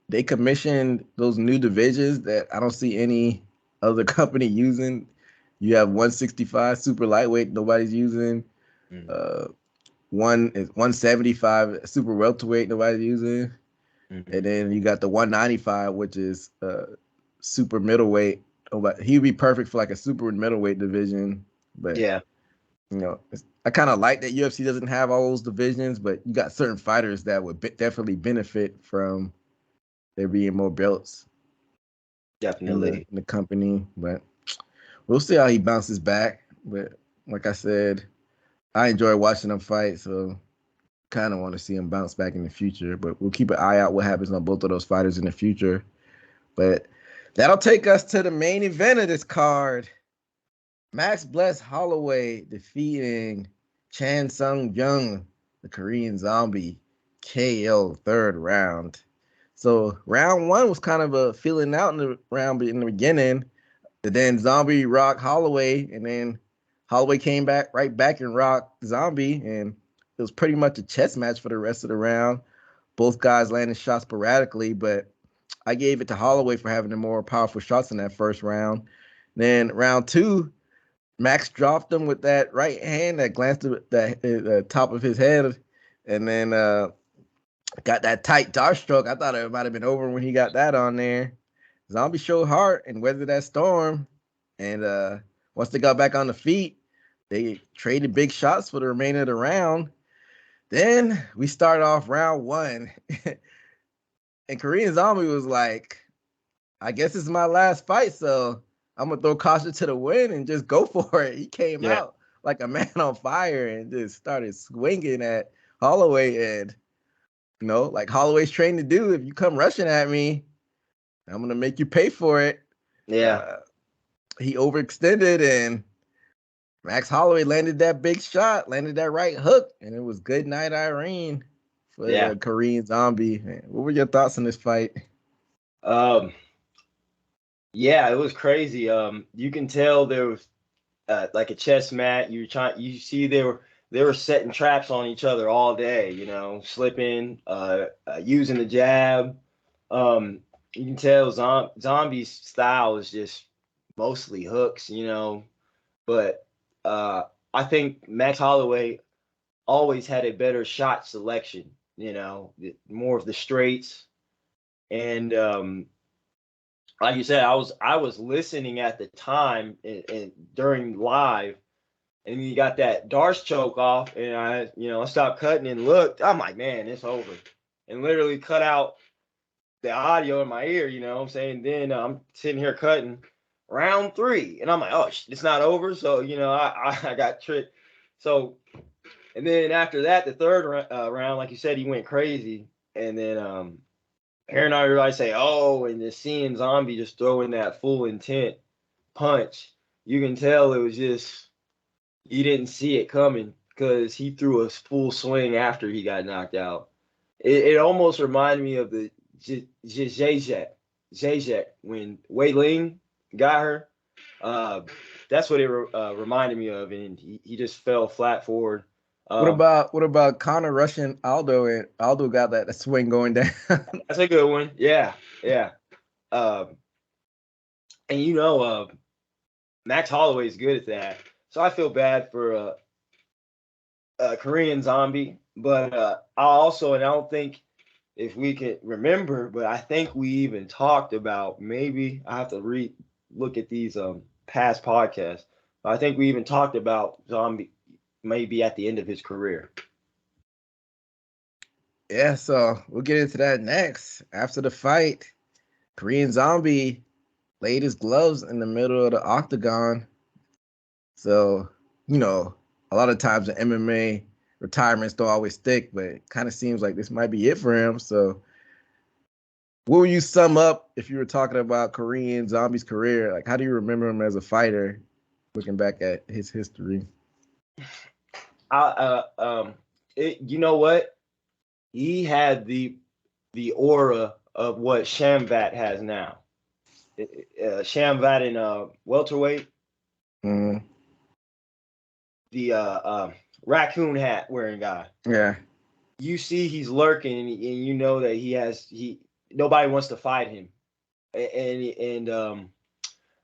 they commissioned those new divisions that I don't see any other company using. You have 165 super lightweight, nobody's using. One is 175 super welterweight, nobody's using. And then you got the 195, which is super middleweight. He'd be perfect for like a super middleweight division. But Yeah, I kind of like that UFC doesn't have all those divisions, but you got certain fighters that would definitely benefit from there being more belts definitely. in the company. But we'll see how he bounces back. But like I said, I enjoy watching him fight, so kind of want to see him bounce back in the future. But we'll keep an eye out what happens on both of those fighters in the future. But that'll take us to the main event of this card. Max Bless Holloway defeating Chan Sung Jung, the Korean Zombie, KO third round. So round one was kind of a feeling out in the beginning. And then Zombie rocked Holloway, and then Holloway came right back and rocked Zombie, and it was pretty much a chess match for the rest of the round. Both guys landed shots sporadically, but I gave it to Holloway for having the more powerful shots in that first round. Then round two, Max dropped him with that right hand that glanced at the top of his head, and then got that tight dart stroke. I thought it might have been over when he got that on there. Zombie showed heart and weathered that storm. And once they got back on the feet, They traded big shots for the remainder of the round. Then we started off round 1, and Korean Zombie was like, I guess this is my last fight, so I'm gonna throw caution to the wind and just go for it. He came out like a man on fire and just started swinging at Holloway, and like Holloway's trained to do. If you come rushing at me, I'm gonna make you pay for it. Yeah. He overextended, and Max Holloway landed that big shot, landed that right hook, and it was good night, Irene, for the Korean Zombie. What were your thoughts on this fight? Yeah, it was crazy. You can tell there was like a chess mat. You see they were setting traps on each other all day, slipping, using the jab. You can tell Zombie's style is just mostly hooks, but I think Max Holloway always had a better shot selection, more of the straights. And like you said, I was listening at the time and during live, and you got that Darce choke off, and I stopped cutting and looked. I'm like, man, it's over, and literally cut out the audio in my ear. You know what I'm saying? Then I'm sitting here cutting round 3, and I'm like, oh, it's not over. So I got tricked. So, and then after that, the third round, like you said, he went crazy, and then Aaron and I realized, and just seeing Zombie just throwing that full intent punch, you can tell it was just, you didn't see it coming because he threw a full swing after he got knocked out. It almost reminded me of the Zizek when Wei Ling got her. That's what it reminded me of, and he just fell flat forward. What about Conor rushing Aldo, and Aldo got that swing going down? That's a good one. Yeah. And Max Holloway is good at that. So I feel bad for Korean Zombie, but I don't think, if we can remember, but I think we even talked about, maybe I have to look at these past podcasts, but I think we even talked about Zombie maybe at the end of his career. Yeah, so we'll get into that next. After the fight, Korean Zombie laid his gloves in the middle of the octagon. So, a lot of times in MMA, retirements don't always stick, but it kind of seems like this might be it for him. So, what would you sum up if you were talking about Korean Zombie's career? Like, how do you remember him as a fighter, looking back at his history? You know what? He had the aura of what Shamvat has now. Shamvat in welterweight. Mm-hmm. The raccoon hat wearing guy. Yeah. You see he's lurking, and you know that nobody wants to fight him. And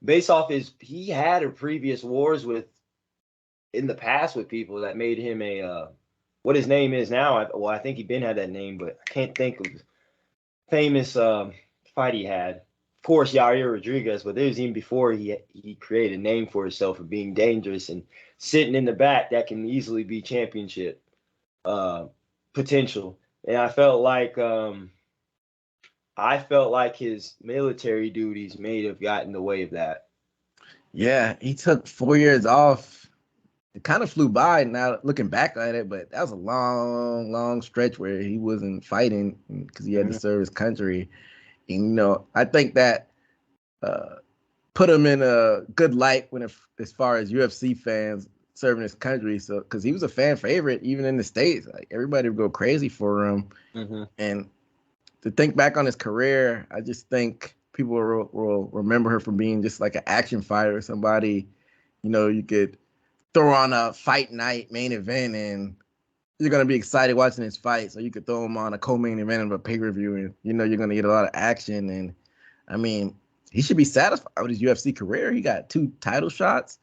based off he had a previous wars in the past with people that made him what his name is now. I think he been had that name, but I can't think of the famous fight he had. Of course, Yair Rodriguez, but it was even before he created a name for himself of being dangerous and sitting in the back that can easily be championship potential. And I felt like his military duties may have gotten in the way of that. Yeah, he took 4 years off. It kind of flew by now looking back at it, but that was a long, long stretch where he wasn't fighting because he had to serve his country. And, I think that put him in a good light as far as UFC fans serving his country. So, because he was a fan favorite, even in the States, like everybody would go crazy for him. Mm-hmm. And to think back on his career, I just think people will remember her for being just like an action fighter, somebody, you could throw on a fight night main event and you're going to be excited watching his fight. So you could throw him on a co-main event of a pay-per-view and you're going to get a lot of action. And I mean, he should be satisfied with his UFC career. He got 2 title shots.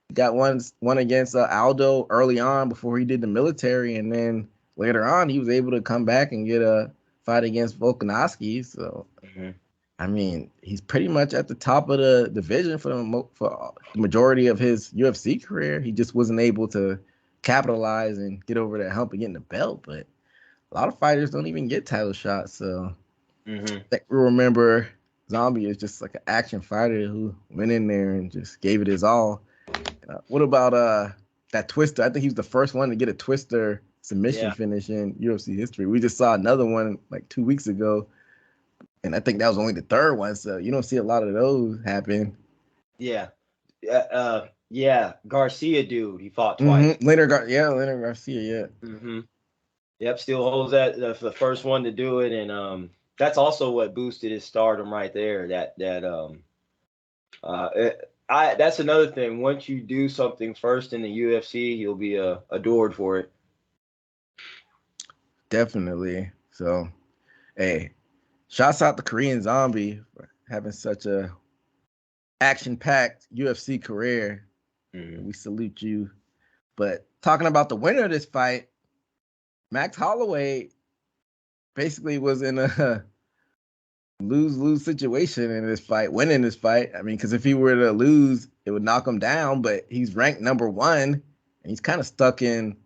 He got one against Aldo early on before he did the military. And then later on, he was able to come back and get a fight against Volkanovski. So I mean, he's pretty much at the top of the division for the majority of his UFC career. He just wasn't able to capitalize and get over that hump and get in the belt. But a lot of fighters don't even get title shots. So Mm-hmm. I think we remember Zombie is just like an action fighter who went in there and just gave it his all. What about that Twister? I think he was the first one to get a Twister submission finish in UFC history. We just saw another one like 2 weeks ago, and I think that was only the third one. So you don't see a lot of those happen. Yeah. Yeah. Garcia, dude, he fought twice. Leonard Garcia, yeah. Mm-hmm. Yep, still holds that the first one to do it, and that's also what boosted his stardom right there. That's another thing. Once you do something first in the UFC, you'll be adored for it. Definitely. So, hey, shouts out to Korean Zombie for having such a action-packed UFC career. Mm-hmm. We salute you. But talking about the winner of this fight, Max Holloway basically was in a lose-lose situation in this fight, winning this fight. I mean, because if he were to lose, it would knock him down, but he's ranked number 1, and he's kind of stuck in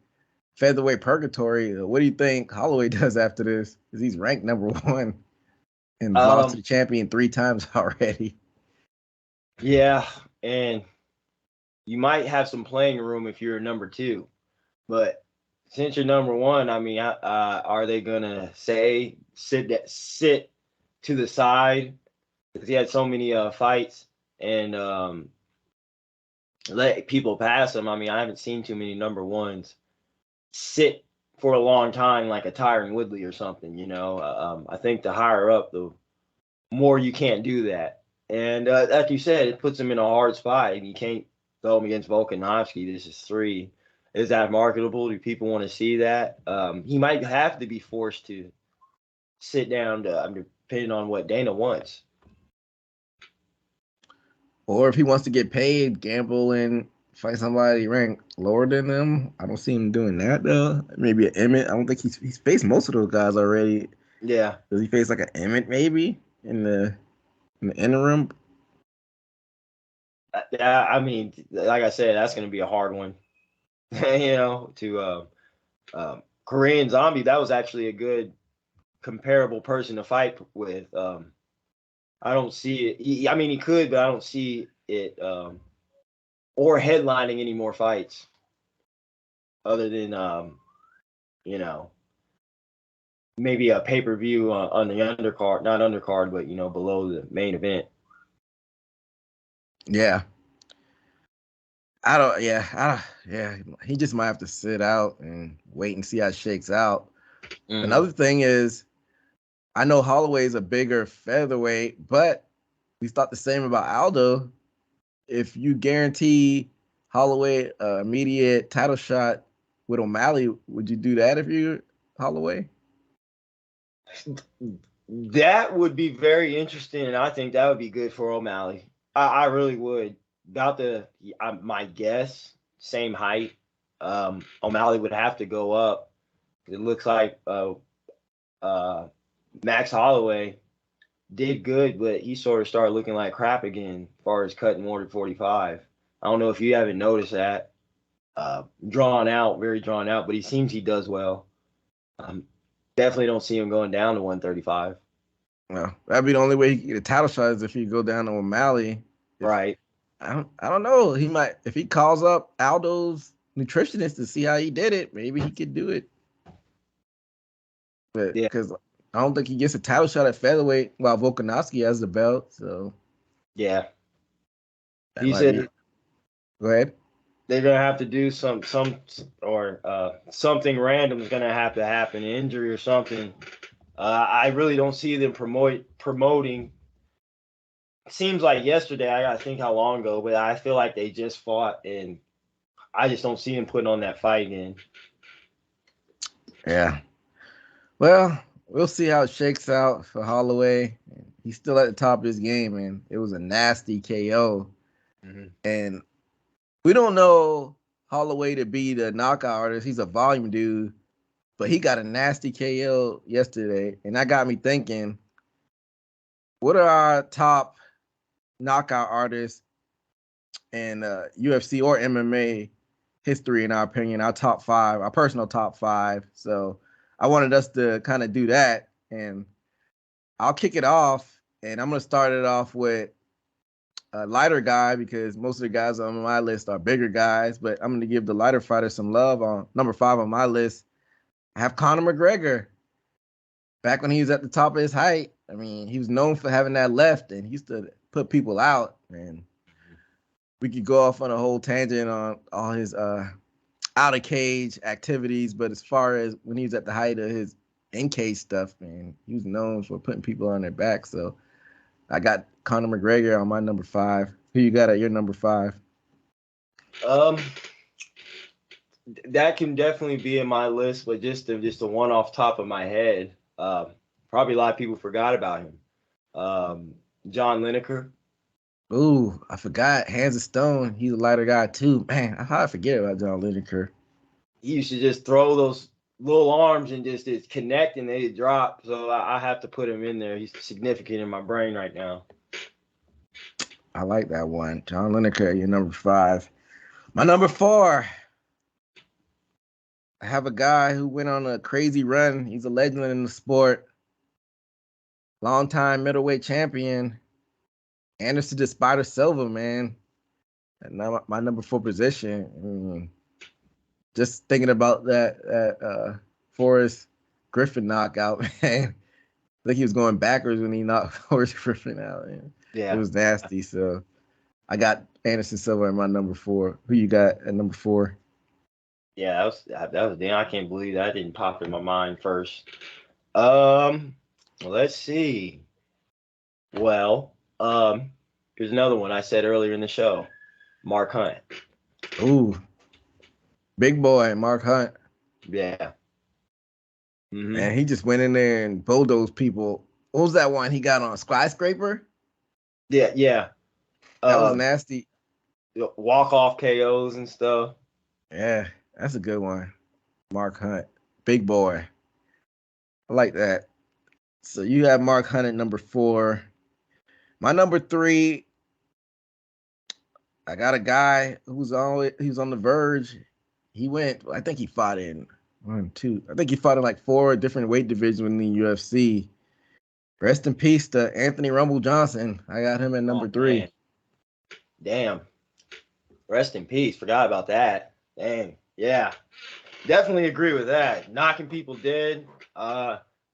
featherweight purgatory. What do you think Holloway does after this? Because he's ranked number 1 and lost to the champion 3 times already. Yeah, and you might have some playing room if you're number 2, but since you're number 1, I mean, are they gonna say sit to the side because he had so many fights and let people pass him? I mean, I haven't seen too many number 1s sit for a long time like a Tyron Woodley or something. I think the higher up, the more you can't do that. And like you said, it puts him in a hard spot, and you can't throw him against Volkanovski. This is 3. Is that marketable? Do people want to see that? He might have to be forced to sit down, depending on what Dana wants. Or if he wants to get paid, gamble and fight somebody ranked lower than them. I don't see him doing that though. Maybe an Emmett. I don't think he's faced most of those guys already. Yeah. Does he face like an Emmett maybe in the interim? Yeah, I mean, like I said, that's going to be a hard one. To Korean Zombie, that was actually a good comparable person to fight with. I don't see it. He could, but I don't see it or headlining any more fights other than maybe a pay-per-view on the undercard, not undercard, but below the main event. Yeah. He just might have to sit out and wait and see how it shakes out. Mm. Another thing is, I know Holloway's a bigger featherweight, but we thought the same about Aldo. If you guarantee Holloway an immediate title shot with O'Malley, would you do that if you're Holloway? That would be very interesting, and I think that would be good for O'Malley. I really would. My guess, same height. O'Malley would have to go up. It looks like Max Holloway did good, but he sort of started looking like crap again as far as cutting more than 45. I don't know if you haven't noticed that. Very drawn out, but he does well. Definitely don't see him going down to 135. Well, that'd be the only way he could get a title shot is if he go down to O'Malley. Right. I don't know. He might, if he calls up Aldo's nutritionist to see how he did it, maybe he could do it. But because I don't think he gets a title shot at featherweight while Volkanovski has the belt. So yeah, he said. Go ahead. They're gonna have to do something random is gonna have to happen, injury or something. I really don't see them promoting. It seems like yesterday. I gotta think how long ago, but I feel like they just fought, and I just don't see him putting on that fight again. Yeah. Well, we'll see how it shakes out for Holloway. He's still at the top of his game, and it was a nasty KO. Mm-hmm. And we don't know Holloway to be the knockout artist. He's a volume dude, but he got a nasty KO yesterday, and that got me thinking, What are our top knockout artists in UFC or MMA history, in our opinion? Our top five, our personal top five. So I wanted us to kind of do that, and I'll kick it off. And I'm gonna start it off with a lighter guy because most of the guys on my list are bigger guys, but I'm gonna give the lighter fighter some love. On number 5 on my list, I have Conor McGregor. Back when he was at the top of his height, I mean, he was known for having that left, and he used to put people out. And we could go off on a whole tangent on all his out of cage activities, but as far as when he was at the height of his in cage stuff, man, he was known for putting people on their back. So I got Conor McGregor on my number 5. Who you got at your number 5? That can definitely be in my list, but just the one off top of my head, probably a lot of people forgot about him. John Lineker. Ooh, I forgot. Hands of Stone. He's a lighter guy too. Man, how did I forget about John Lineker? He used to just throw those little arms and just connect and they drop. So I have to put him in there. He's significant in my brain right now. I like that one. John Lineker at your number 5. My number 4. I have a guy who went on a crazy run. He's a legend in the sport. Longtime middleweight champion. Anderson the Spider Silva, man. And now my number 4 position. Just thinking about that Forrest Griffin knockout, man. I think he was going backwards when he knocked Forrest Griffin out. Man. Yeah. It was nasty. So I got Anderson Silva at my number 4. Who you got at number 4? Yeah, that was damn. I can't believe that didn't pop in my mind first. Let's see. Well, here's another one I said earlier in the show. Mark Hunt. Ooh, big boy, Mark Hunt. Yeah. Mm-hmm. And he just went in there and bulldozed people. What was that one he got on a skyscraper? Yeah. That was nasty. Walk off KOs and stuff. Yeah, that's a good one. Mark Hunt, big boy. I like that. So you have Mark Hunt at number 4. My number 3, I got a guy who's on the verge. He went, I think he fought in 1, 2. I think he fought in like 4 different weight divisions in the UFC. Rest in peace to Anthony Rumble Johnson. I got him at number 3. Man. Damn. Rest in peace. Forgot about that. Dang. Yeah. Definitely agree with that. Knocking people dead.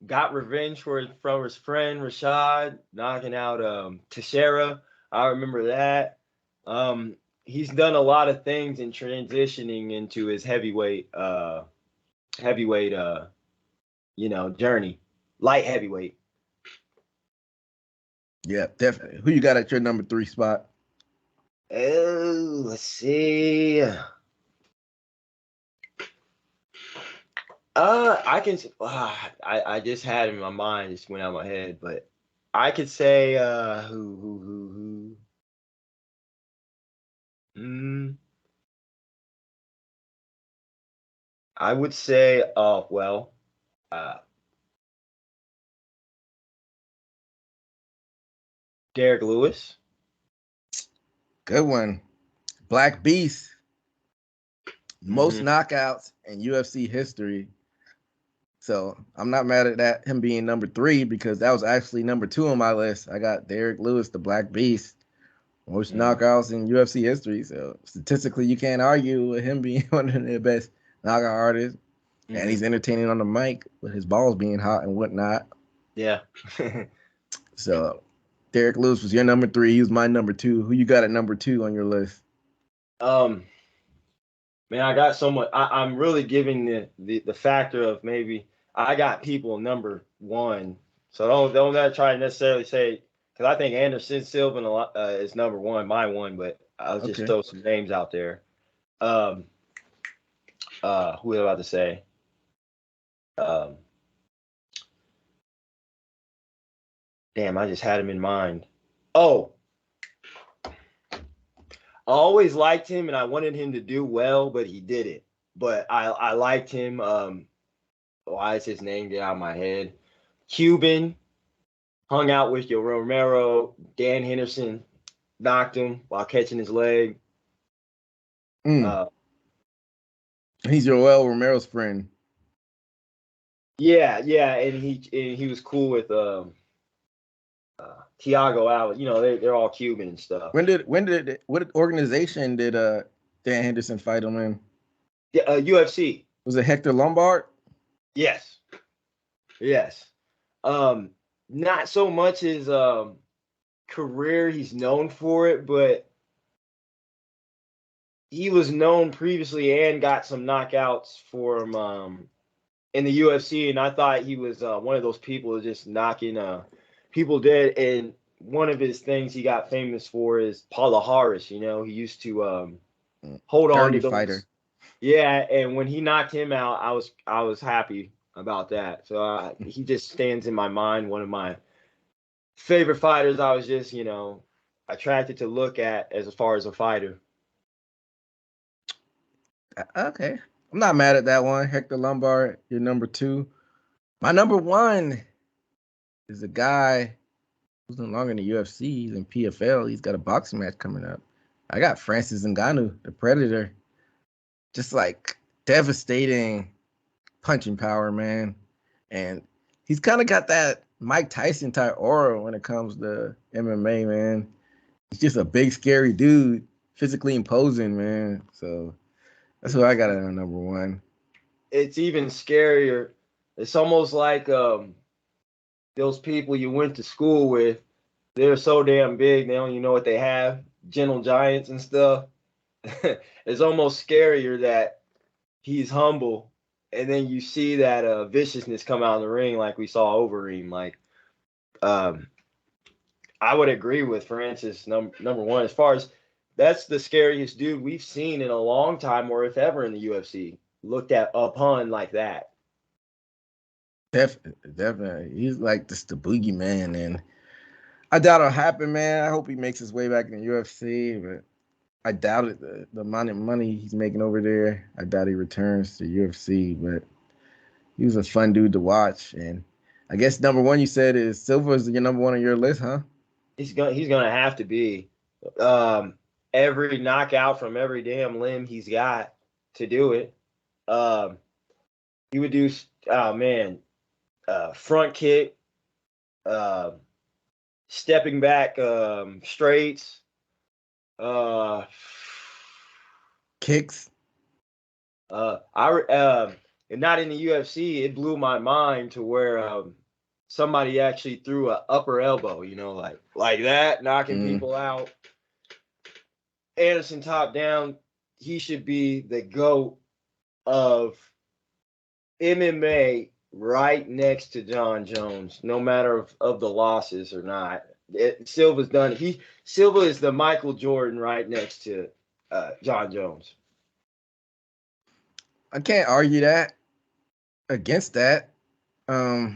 Got revenge from his friend Rashad, knocking out Teixeira. I remember that. He's done a lot of things in transitioning into his heavyweight journey. Light heavyweight. Yeah, definitely. Who you got at your number 3 spot? Oh, let's see. I can. I just had him in my mind, just went out of my head, but I could say who. I would say, Derek Lewis. Good one. Black Beast. Most knockouts in UFC history. So I'm not mad at that, him being number 3, because that was actually number 2 on my list. I got Derek Lewis, the Black Beast. Most knockouts in UFC history. So statistically, you can't argue with him being one of the best knockout artists. And he's entertaining on the mic with his balls being hot and whatnot. Yeah. So Derek Lewis was your number 3. He was my number 2. Who you got at number 2 on your list? Man, I got someone. I'm really giving the factor of maybe I got people number 1. So don't try to necessarily say, because I think Anderson Silva is number 1, my 1, but I'll just throw some names out there. Who was I about to say? Damn, I just had him in mind. Oh, I always liked him and I wanted him to do well, but he didn't. But I liked him. Why is his name get out of my head? Cuban hung out with your Romero. Dan Henderson knocked him while catching his leg. Mm. He's Joel Romero's friend. Yeah, and he was cool with Tiago Alves. You know, they're all Cuban and stuff. What organization did Dan Henderson fight him in? Yeah, UFC. Was it Hector Lombard? Yes. Not so much his career, he's known for it, but he was known previously and got some knockouts for him in the UFC, and I thought he was one of those people just knocking people dead. And one of his things he got famous for is Palhares. You know, he used to hold on to Dirty those. fighter. Yeah, and when he knocked him out, I was happy about that. So he just stands in my mind, one of my favorite fighters. I was just, attracted to look at as far as a fighter. Okay. I'm not mad at that one. Hector Lombard, your number 2. My number 1 is a guy who's no longer in the UFC. He's in PFL. He's got a boxing match coming up. I got Francis Ngannou, the Predator. Just like devastating punching power, man. And he's kind of got that Mike Tyson type aura when it comes to MMA, man. He's just a big, scary dude, physically imposing, man. So that's what I got at number 1. It's even scarier. It's almost like those people you went to school with. They're so damn big, they don't even know what they have. Gentle giants and stuff. It's almost scarier that he's humble, and then you see that viciousness come out in the ring, like we saw Overeem. Like, I would agree with Francis number 1 as far as that's the scariest dude we've seen in a long time, or if ever in the UFC looked at upon like that. Definitely. He's like just the boogeyman, and I doubt it'll happen, man. I hope he makes his way back in the UFC, but I doubt it. The amount of money he's making over there, I doubt he returns to UFC, but he was a fun dude to watch. And I guess number 1 you said is Silva's your number 1 on your list, huh? He's gonna have to be. Every knockout from every damn limb he's got to do it. He would do, oh man, front kick, stepping back straights, Kicks. Not in the UFC. It blew my mind to where somebody actually threw an upper elbow, like that, knocking people out. Anderson top down, he should be the GOAT of MMA, right next to John Jones, no matter of the losses or not. Silva's done it. Silva is the Michael Jordan right next to John Jones. I can't argue that against that. You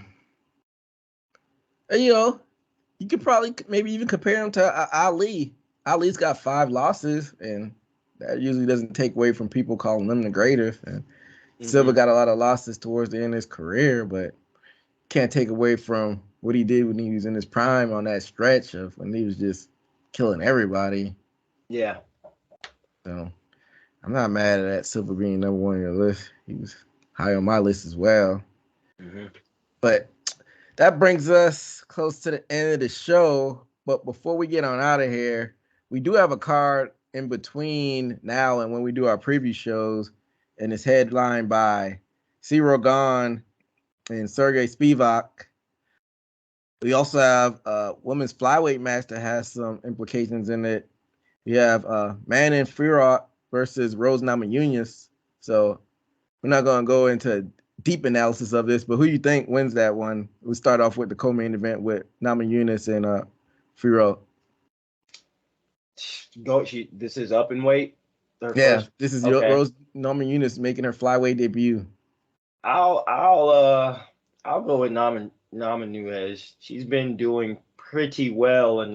could probably maybe even compare him to Ali. Ali's got 5 losses, and that usually doesn't take away from people calling them the greatest. And Silva got a lot of losses towards the end of his career, but can't take away from what he did when he was in his prime on that stretch of when he was just killing everybody. Yeah. So I'm not mad at that Silva being number 1 on your list. He was high on my list as well. But that brings us close to the end of the show. But before we get on out of here, we do have a card in between now and when we do our preview shows, and it's headlined by Ciro Gane and Sergey Spivak. We also have a women's flyweight match that has some implications in it. We have Manon Fiorot versus Rose Namajunas. So we're not going to go into deep analysis of this, but who you think wins that one? We'll start off with the co-main event with Namajunas and Fiorot. This is up in weight. This is Rose Namajunas making her flyweight debut. I'll go with Namajunas. She's been doing pretty well,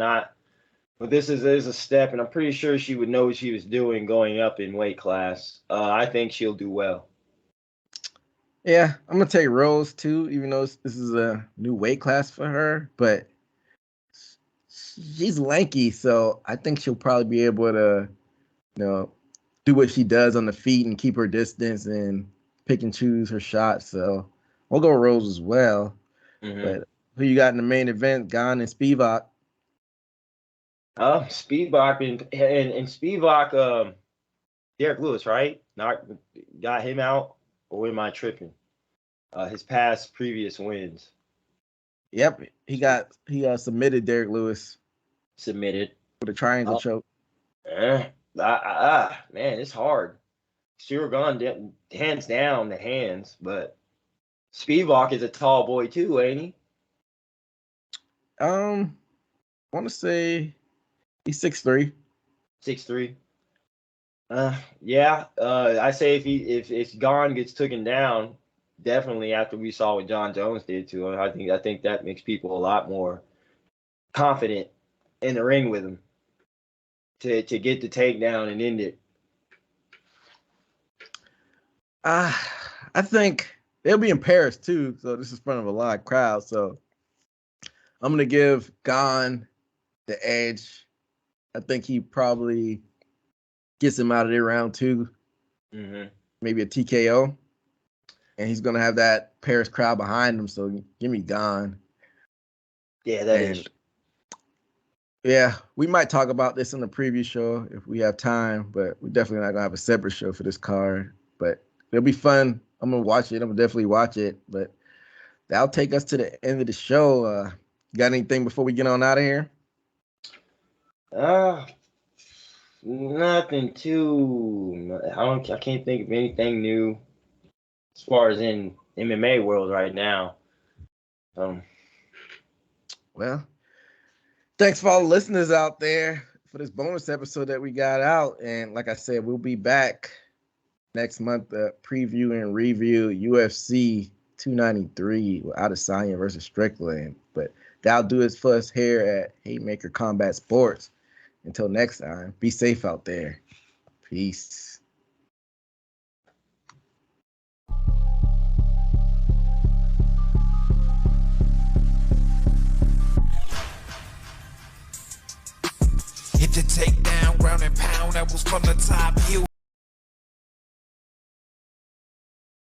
but this is a step, and I'm pretty sure she would know what she was doing going up in weight class. I think she'll do well. Yeah, I'm gonna take Rose too, even though this is a new weight class for her. But she's lanky, so I think she'll probably be able to, do what she does on the feet and keep her distance and pick and choose her shots. So we'll go Rose as well. Mm-hmm. But who you got in the main event? Gon and Spivak. Spivak and Spivak, Derek Lewis, right? Not got him out, or am I tripping? His previous wins Yep, he submitted Derek Lewis submitted. with a triangle Oh, choke. Man, it's hard. Sure gone hands down the hands, but Spivak is a tall boy too, ain't he? I want to say he's 6'3". 6'3". Yeah. I say if Gon gets taken down, definitely after we saw what John Jones did to him, I think that makes people a lot more confident in the ring with him to get the takedown and end it. I think they'll be in Paris too, so this is in front of a live crowd. So I'm gonna give Gon the edge. I think he probably gets him out of there round 2, maybe a TKO, and he's gonna have that Paris crowd behind him. So give me Gon. Yeah, that is. Yeah, we might talk about this in the preview show if we have time, but we're definitely not gonna have a separate show for this card. But it'll be fun. I'm gonna watch it. I'm gonna definitely watch it. But that'll take us to the end of the show. Got anything before we get on out of here? Nothing too. I can't think of anything new as far as in MMA world right now. Well, thanks for all the listeners out there for this bonus episode that we got out. And like I said, we'll be back next month to preview and review UFC 293 with Adesanya versus Strickland. But that'll do it for us here at Haymaker Combat Sports. Until next time, be safe out there. Peace. Hit the takedown, ground and pound, that was from the top.